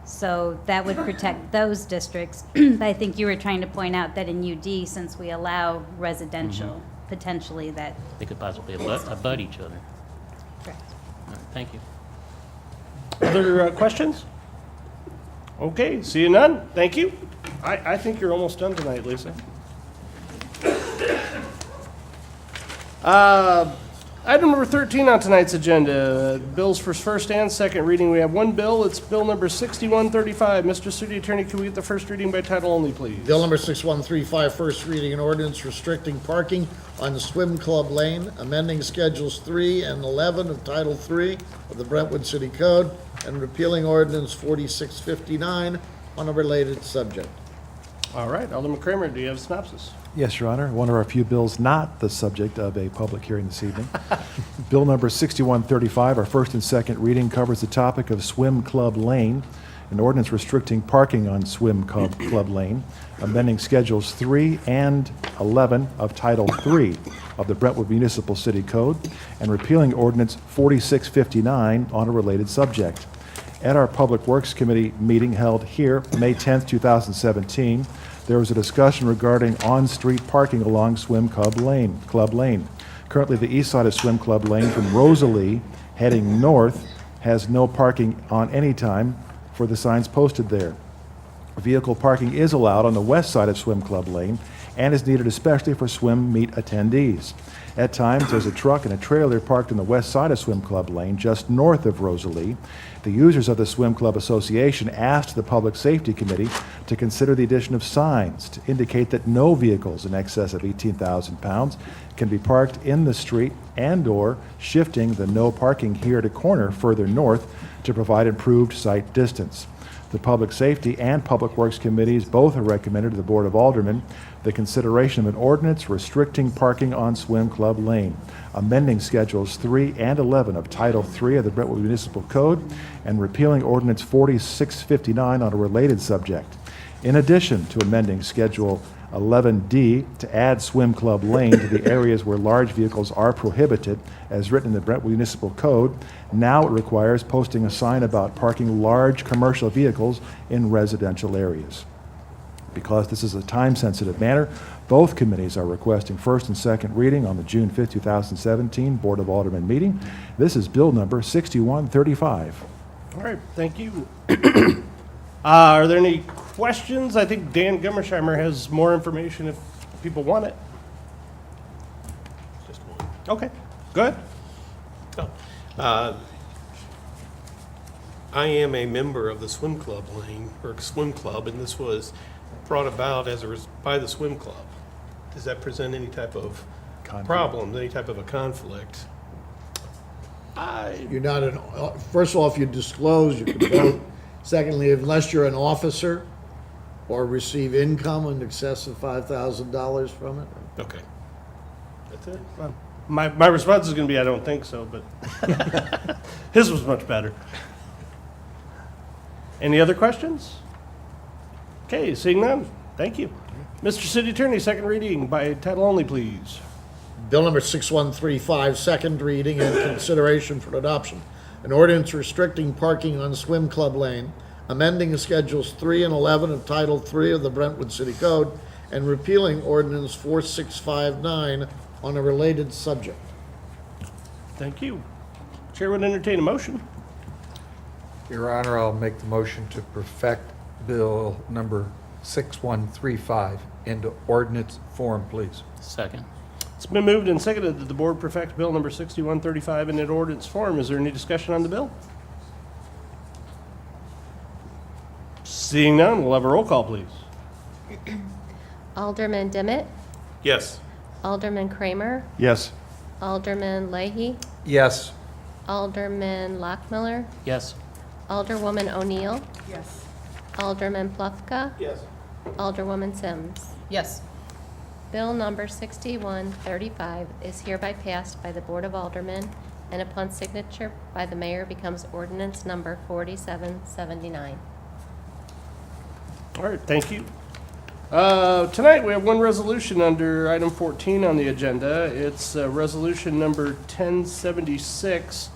So that would protect those districts. But I think you were trying to point out that in UD, since we allow residential, potentially that. They could possibly abut each other. Correct. All right, thank you. Other questions? Okay, see you none. Thank you. I think you're almost done tonight, Lisa. Item number 13 on tonight's agenda, bills for first and second reading. We have one bill. It's bill number 6135. Mr. City Attorney, can we get the first reading by title only, please? Bill number 6135, first reading, an ordinance restricting parking on Swim Club Lane, amending Schedules 3 and 11 of Title 3 of the Brentwood City Code, and repealing Ordinance 4659 on a related subject. All right, Alderman Kramer, do you have a synopsis? Yes, Your Honor. One of our few bills not the subject of a public hearing this evening. Bill number 6135, our first and second reading, covers the topic of Swim Club Lane, an ordinance restricting parking on Swim Club Lane, amending Schedules 3 and 11 of Title 3 of the Brentwood Municipal City Code, and repealing Ordinance 4659 on a related subject. At our Public Works Committee meeting held here, May 10th, 2017, there was a discussion regarding on-street parking along Swim Club Lane. Currently, the east side of Swim Club Lane from Rosalie heading north has no parking on any time for the signs posted there. Vehicle parking is allowed on the west side of Swim Club Lane and is needed especially for swim meet attendees. At times, there's a truck and a trailer parked on the west side of Swim Club Lane, just north of Rosalie. The users of the Swim Club Association asked the Public Safety Committee to consider the addition of signs to indicate that no vehicles in excess of 18,000 pounds can be parked in the street, and/or shifting the no parking here to corner further north to provide improved sight distance. The Public Safety and Public Works Committees both have recommended to the Board of Aldermen the consideration of an ordinance restricting parking on Swim Club Lane, amending Schedules 3 and 11 of Title 3 of the Brentwood Municipal Code, and repealing Ordinance 4659 on a related subject. In addition to amending Schedule 11D to add Swim Club Lane to the areas where large vehicles are prohibited, as written in the Brentwood Municipal Code, now it requires posting a sign about parking large commercial vehicles in residential areas. Because this is a time-sensitive matter, both committees are requesting first and second reading on the June 5, 2017 Board of Aldermen meeting. This is Bill number 6135. All right, thank you. Are there any questions? I think Dan Gummersheimer has more information if people want it. Just one. Okay, good. I am a member of the Swim Club Lane, or Swim Club, and this was brought about by the Swim Club. Does that present any type of problem, any type of a conflict? You're not first of all, if you disclose, you can vote. Secondly, unless you're an officer or receive income in excess of $5,000 from it. Okay. That's it? My response is going to be, I don't think so, but his was much better. Any other questions? Okay, seeing none, thank you. Mr. City Attorney, second reading by title only, please. Bill number 6135, second reading and consideration for adoption. An ordinance restricting parking on Swim Club Lane, amending Schedules 3 and 11 of Title 3 of the Brentwood City Code, and repealing Ordinance 4659 on a related subject. Thank you. Chair would entertain a motion. Your Honor, I'll make the motion to perfect Bill number 6135 into ordinance form, please. Second. It's been moved and seconded that the board perfect Bill number 6135 in its ordinance form. Is there any discussion on the bill? Seeing none, we'll have a roll call, please. Alderman Dimmitt, Yes. Alderman Kramer, Yes. Alderman Leahy, Yes. Alderman Lockmiller, Yes. Alderwoman O'Neill, Yes. Alderman Plufka, Yes. Alderwoman Sims. Yes. Bill number 6135 is hereby passed by the Board of Aldermen, and upon signature by the mayor becomes ordinance number 4779. All right, thank you. Tonight, we have one resolution under item 14 on the agenda. It's resolution number 1076.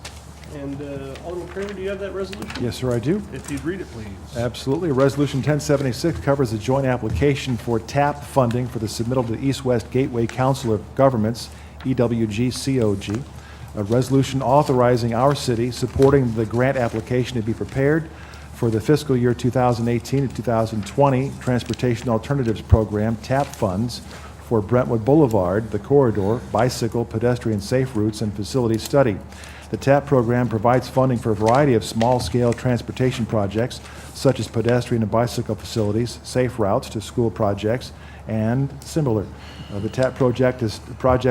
And Alderman Kramer, do you have that resolution? Yes, sir, I do. If you'd read it, please. Absolutely. Resolution 1076 covers a joint application for TAP funding for the submittal to the East-West Gateway Council of Governments, EWG-COG. A resolution authorizing our city supporting the grant application to be prepared for the fiscal year 2018 to 2020 Transportation Alternatives Program TAP funds for Brentwood Boulevard, the corridor, bicycle, pedestrian safe routes, and facility study. The TAP program provides funding for a variety of small-scale transportation projects, such as pedestrian and bicycle facilities, safe routes to school projects, and similar. The TAP project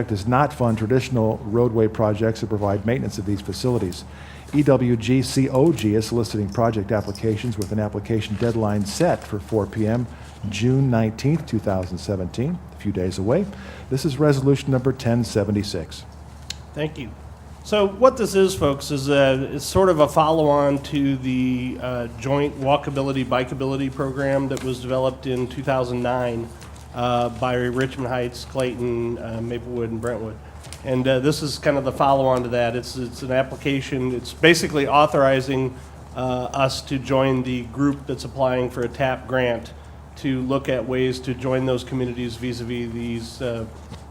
does not fund traditional roadway projects or provide maintenance of these facilities. EWG-COG is soliciting project applications with an application deadline set for 4 p.m. June 19th, 2017, a few days away. This is resolution number 1076. Thank you. So what this is, folks, is it's sort of a follow-on to the joint walkability, bikeability program that was developed in 2009 by Richmond Heights, Clayton, Maplewood, and Brentwood. And this is kind of the follow-on to that. It's an application. It's basically authorizing us to join the group that's applying for a TAP grant to look at ways to join those communities vis-a-vis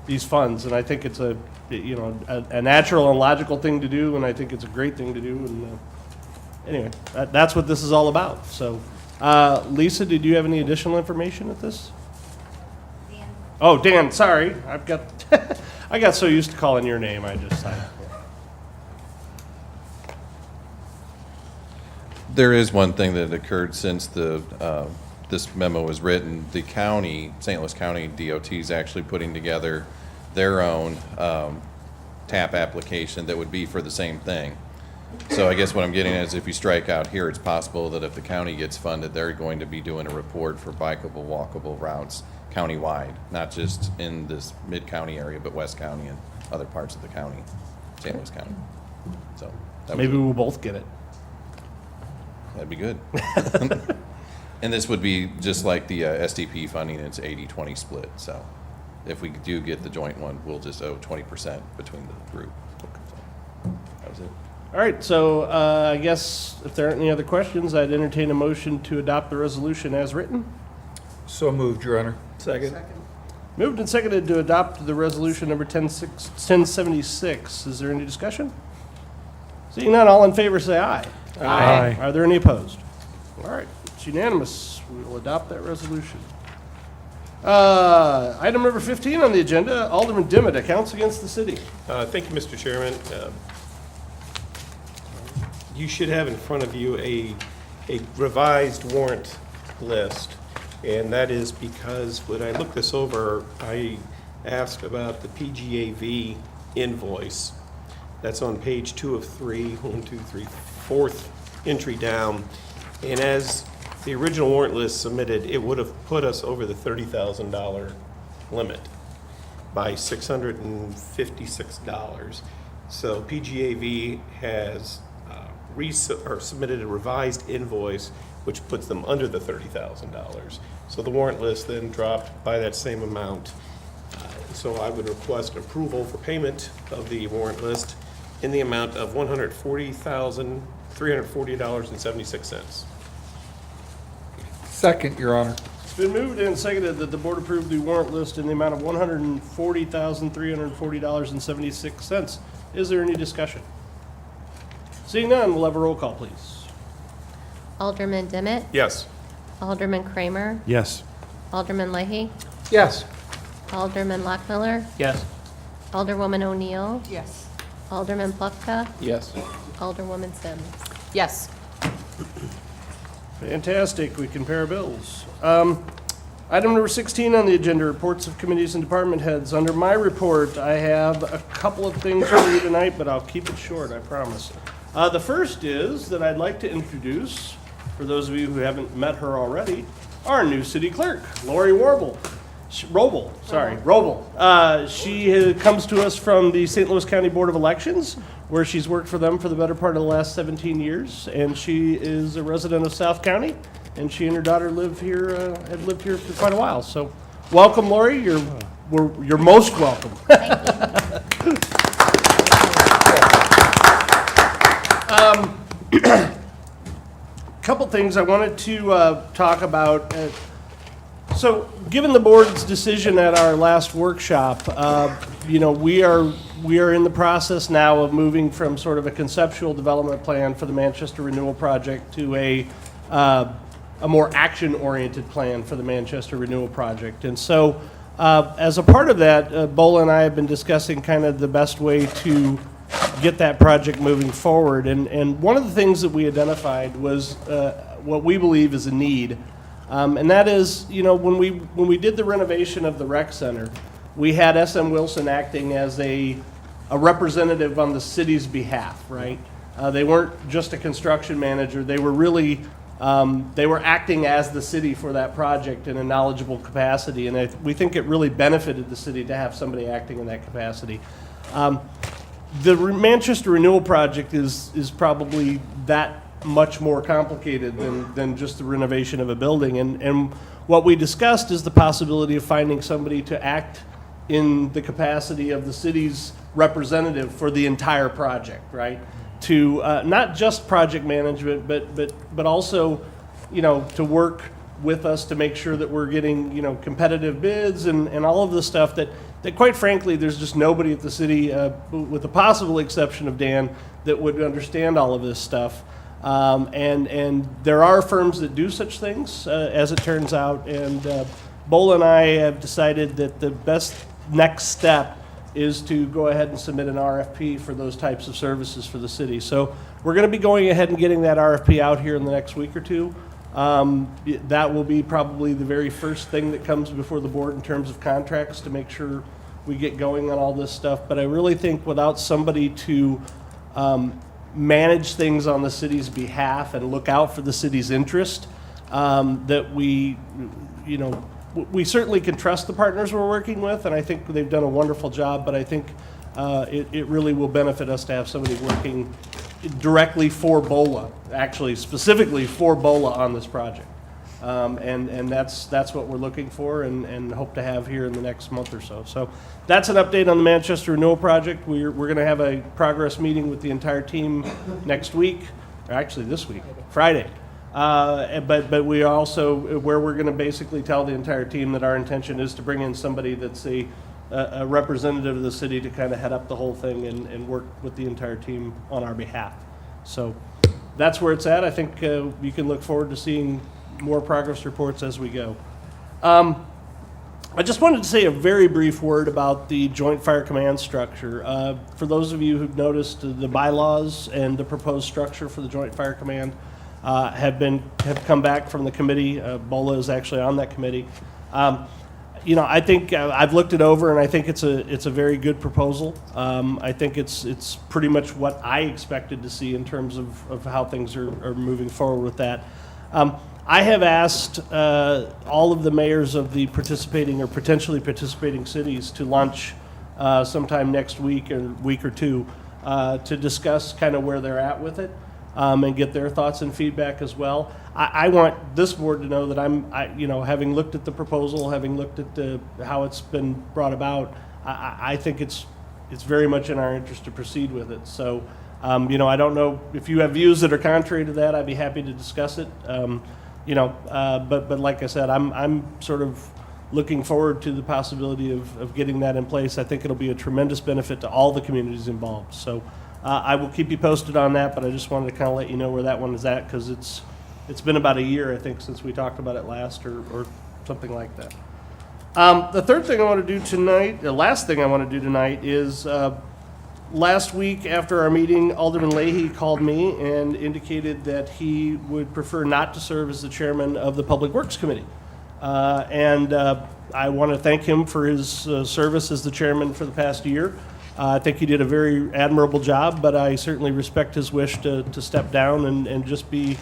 these funds. And I think it's a natural and logical thing to do, and I think it's a great thing to do. And anyway, that's what this is all about. So, Lisa, did you have any additional information at this? Dan. Oh, Dan. Sorry, I've got. I got so used to calling your name, I just thought. There is one thing that occurred since this memo was written. The county, St. Louis County DOT, is actually putting together their own TAP application that would be for the same thing. So I guess what I'm getting at is if you strike out here, it's possible that if the county gets funded, they're going to be doing a report for bikeable, walkable routes countywide, not just in this mid-county area, but West County and other parts of the county, St. Louis County. So Maybe we'll both get it. That'd be good. And this would be just like the SDP funding, it's 80-20 split. So if we do get the joint one, we'll just owe 20% between the group. So that was it. All right, so I guess if there aren't any other questions, I'd entertain a motion to adopt the resolution as written. So moved, Your Honor. Second. Moved and seconded to adopt the resolution number 1076. Is there any discussion? Seeing none, all in favor say aye. Aye. Are there any opposed? All right, it's unanimous. We will adopt that resolution. Item number 15 on the agenda, Alderman Dimmitt, accounts against the city. Thank you, Mr. Chairman. You should have in front of you a revised warrant list, and that is because when I looked this over, I asked about the PGAV invoice. That's on page 2 of 3, 1, 2, 3, fourth entry down. And as the original warrant list submitted, it would have put us over the $30,000 limit by $656. So PGAV has submitted a revised invoice which puts them under the $30,000. So the warrant list then dropped by that same amount. So I would request approval for payment of the warrant list in the amount of $140,340.76. Second, Your Honor. It's been moved and seconded that the board approve the warrant list in the amount of $140,340.76. Is there any discussion? Seeing none, we'll have a roll call, please. Alderman Dimmitt, Yes. Alderman Kramer, Yes. Alderman Leahy, Yes. Alderman Lockmiller, Yes. Alderwoman O'Neill, Yes. Alderman Plufka, Yes. Alderwoman Sims. Yes. Fantastic, we can pay our bills. Item number 16 on the agenda, reports of committees and department heads. Under my report, I have a couple of things for you tonight, but I'll keep it short, I promise. The first is that I'd like to introduce, for those of you who haven't met her already, our new city clerk, Lori Roble. She comes to us from the St. Louis County Board of Elections, where she's worked for them for the better part of the last 17 years, and she is a resident of South County, and she and her daughter had lived here for quite a while. So, welcome, Lori. You're most welcome. Couple things I wanted to talk about. So, given the board's decision at our last workshop, we are in the process now of moving from sort of a conceptual development plan for the Manchester Renewal Project to a more action-oriented plan for the Manchester Renewal Project. And so, as a part of that, Bola and I have been discussing kind of the best way to get that project moving forward. And one of the things that we identified was what we believe is a need. And that is, when we did the renovation of the rec center, we had SM Wilson acting as a representative on the city's behalf, right? They weren't just a construction manager. They were really, they were acting as the city for that project in a knowledgeable capacity. And we think it really benefited the city to have somebody acting in that capacity. The Manchester Renewal Project is probably that much more complicated than just the renovation of a building. And what we discussed is the possibility of finding somebody to act in the capacity of the city's representative for the entire project, right? To not just project management, but also, to work with us to make sure that we're getting, competitive bids and all of the stuff that quite frankly, there's just nobody at the city, with the possible exception of Dan, that would understand all of this stuff. And there are firms that do such things, as it turns out. And Bola and I have decided that the best next step is to go ahead and submit an RFP for those types of services for the city. So we're going to be going ahead and getting that RFP out here in the next week or two. That will be probably the very first thing that comes before the board in terms of contracts to make sure we get going on all this stuff. But I really think without somebody to manage things on the city's behalf and look out for the city's interest, that we certainly can trust the partners we're working with, and I think they've done a wonderful job, but I think it really will benefit us to have somebody working directly for BOLA, actually specifically for BOLA on this project. And that's what we're looking for and hope to have here in the next month or so. So that's an update on the Manchester Renewal Project. We're going to have a progress meeting with the entire team next week, or actually this week, Friday. But we also, where we're going to basically tell the entire team that our intention is to bring in somebody that's a representative of the city to kind of head up the whole thing and work with the entire team on our behalf. So that's where it's at. I think you can look forward to seeing more progress reports as we go. I just wanted to say a very brief word about the Joint Fire Command structure. For those of you who've noticed, the bylaws and the proposed structure for the Joint Fire Command have come back from the committee. BOLA is actually on that committee. I think I've looked it over, and I think it's a very good proposal. I think it's pretty much what I expected to see in terms of how things are moving forward with that. I have asked all of the mayors of the participating or potentially participating cities to lunch sometime next week or two to discuss kind of where they're at with it and get their thoughts and feedback as well. I want this board to know that having looked at the proposal, having looked at how it's been brought about, I think it's very much in our interest to proceed with it. So, I don't know if you have views that are contrary to that. I'd be happy to discuss it. But like I said, I'm sort of looking forward to the possibility of getting that in place. I think it'll be a tremendous benefit to all the communities involved. So I will keep you posted on that, but I just wanted to kind of let you know where that one is at, because it's been about a year, I think, since we talked about it last or something like that. The third thing I want to do tonight, the last thing I want to do tonight is last week after our meeting, Alderman Leahy called me and indicated that he would prefer not to serve as the chairman of the Public Works Committee. I want to thank him for his service as the chairman for the past year. I think he did a very admirable job, but I certainly respect his wish to step down and just be,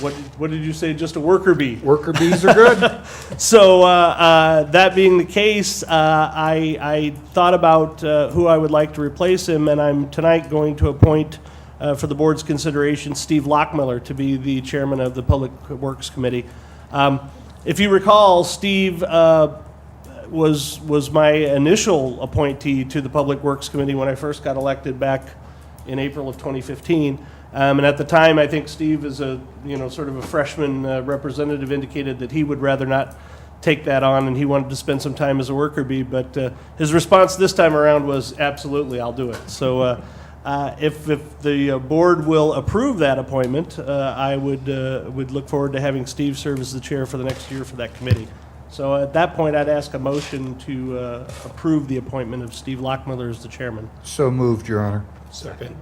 what did you say, just a worker bee? Worker bees are good. So that being the case, I thought about who I would like to replace him, and I'm tonight going to appoint, for the board's consideration, Steve Lockmiller to be the chairman of the Public Works Committee. If you recall, Steve was my initial appointee to the Public Works Committee when I first got elected back in April of 2015. And at the time, I think Steve, as a sort of a freshman representative, indicated that he would rather not take that on, and he wanted to spend some time as a worker bee. But his response this time around was, "Absolutely, I'll do it." So if the board will approve that appointment, I would look forward to having Steve serve as the chair for the next year for that committee. So at that point, I'd ask a motion to approve the appointment of Steve Lockmiller as the chairman. So moved, Your Honor. Second.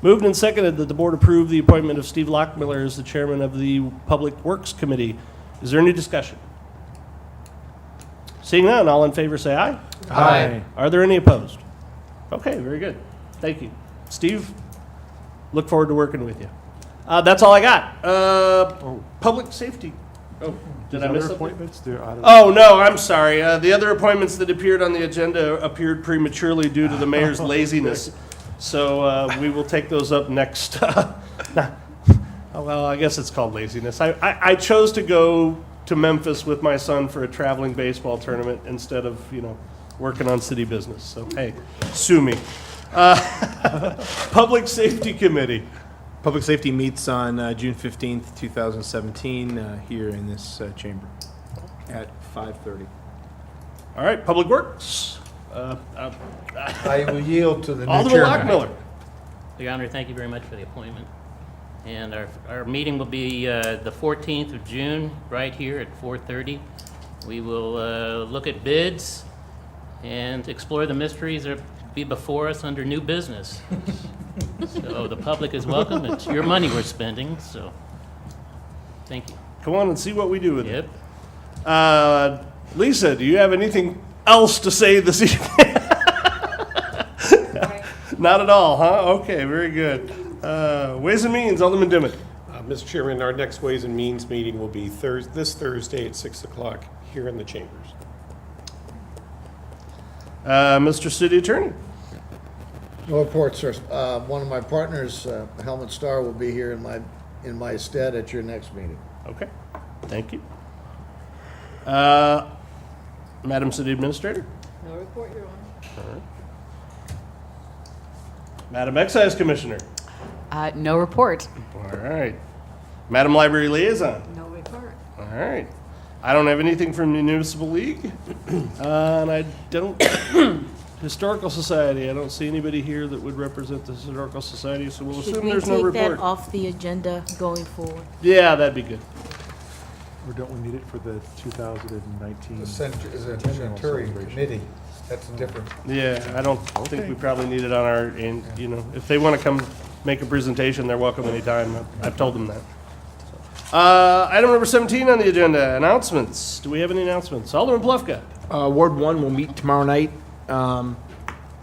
Moved and seconded that the board approve the appointment of Steve Lockmiller as the chairman of the Public Works Committee. Is there any discussion? Seeing none, all in favor say aye. Aye. Are there any opposed? Okay, very good. Thank you. Steve, look forward to working with you. That's all I got. Public safety. Oh, did I miss something? appointments? Oh, no, I'm sorry. The other appointments that appeared on the agenda appeared prematurely due to the mayor's laziness. So we will take those up next. Well, I guess it's called laziness. I chose to go to Memphis with my son for a traveling baseball tournament instead of, working on city business. So, hey, sue me. Public Safety Committee. Public Safety meets on June 15th, 2017, here in this chamber at 5:30. All right, Public Works. I will yield to the new Alderman chairman. Lockmiller. Your Honor, thank you very much for the appointment. And our meeting will be the 14th of June, right here at 4:30. We will look at bids and explore the mysteries that be before us under new business. So the public is welcome. It's your money we're spending, so thank you. Come on and see what we do with Yep. it. Lisa, do you have anything else to say this evening? Not at all, huh? Okay, very good. Ways and Means, Alderman Dimmitt. Mr. Chairman, our next Ways and Means meeting will be this Thursday at 6 o'clock here in the chambers. Mr. City Attorney. No report, sir. One of my partners, Helmut Starr, will be here in my stead at your next meeting. Okay, thank you. Madam City Administrator. No report, Your Honor. All right. Madam Excise Commissioner. No report. All right. Madam Library Liaison. No report. All right. I don't have anything from the Municipal League, and I don't, Historical Society, I don't see anybody here that would represent the Historical Society, so we'll assume there's no Should we take that report. off the agenda going forward? Yeah, that'd be good. Or don't we need it for the 2019? The Centurion Committee, that's different. Yeah, I don't think we probably need it on our, and, if they want to come make a presentation, they're welcome anytime. I've told them that. Item number 17 on the agenda, announcements. Do we have any announcements? Alderman Plufka. Ward 1 will meet tomorrow night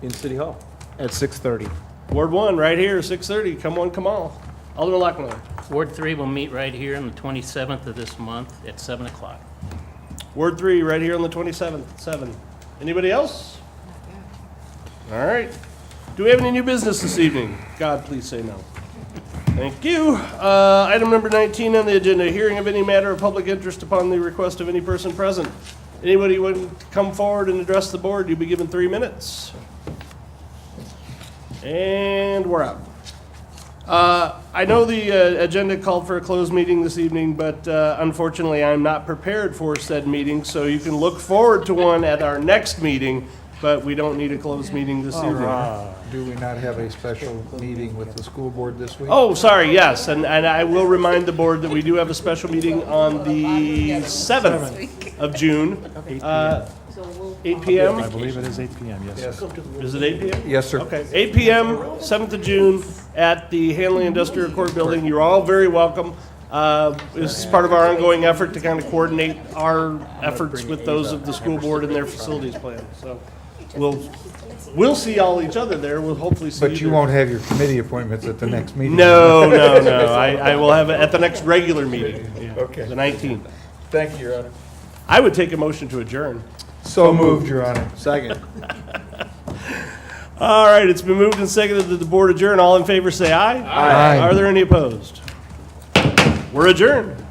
in City Hall at 6:30. Ward 1, right here, 6:30. Come on, come all. Alderman Lockmiller. Ward 3 will meet right here on the 27th of this month at 7 o'clock. Ward 3, right here on the 27th, at 7. Anybody else? All right. Do we have any new business this evening? God, please say no. Thank you. Item number 19 on the agenda, hearing of any matter of public interest upon the request of any person present. Anybody want to come forward and address the board, you'll be given 3 minutes. And we're out. I know the agenda called for a closed meeting this evening, but unfortunately, I'm not prepared for said meeting, so you can look forward to one at our next meeting, but we don't need a closed meeting this evening. Do we not have a special meeting with the school board this week? Oh, sorry, yes, and I will remind the board that we do have a special meeting on the 7th of June. 8 p.m.? I believe it is 8 p.m., yes. Yes. Is it 8 p.m.? Yes, sir. Okay, 8 p.m., 7th of June, at the Hanley Industrial Court Building. You're all very welcome. This is part of our ongoing effort to kind of coordinate our efforts with those of the school board and their facilities plan. So we'll see all each other there. We'll hopefully see But you there. won't have your committee appointments at the next meeting? No. I will have it at the next regular meeting. Yeah, Okay. The 19th. Thank you, Your Honor. I would take a motion to adjourn. So moved, Your Honor. Second. All right, it's been moved and seconded that the board adjourn. All in favor say aye. Aye. Are there any opposed? We're adjourned.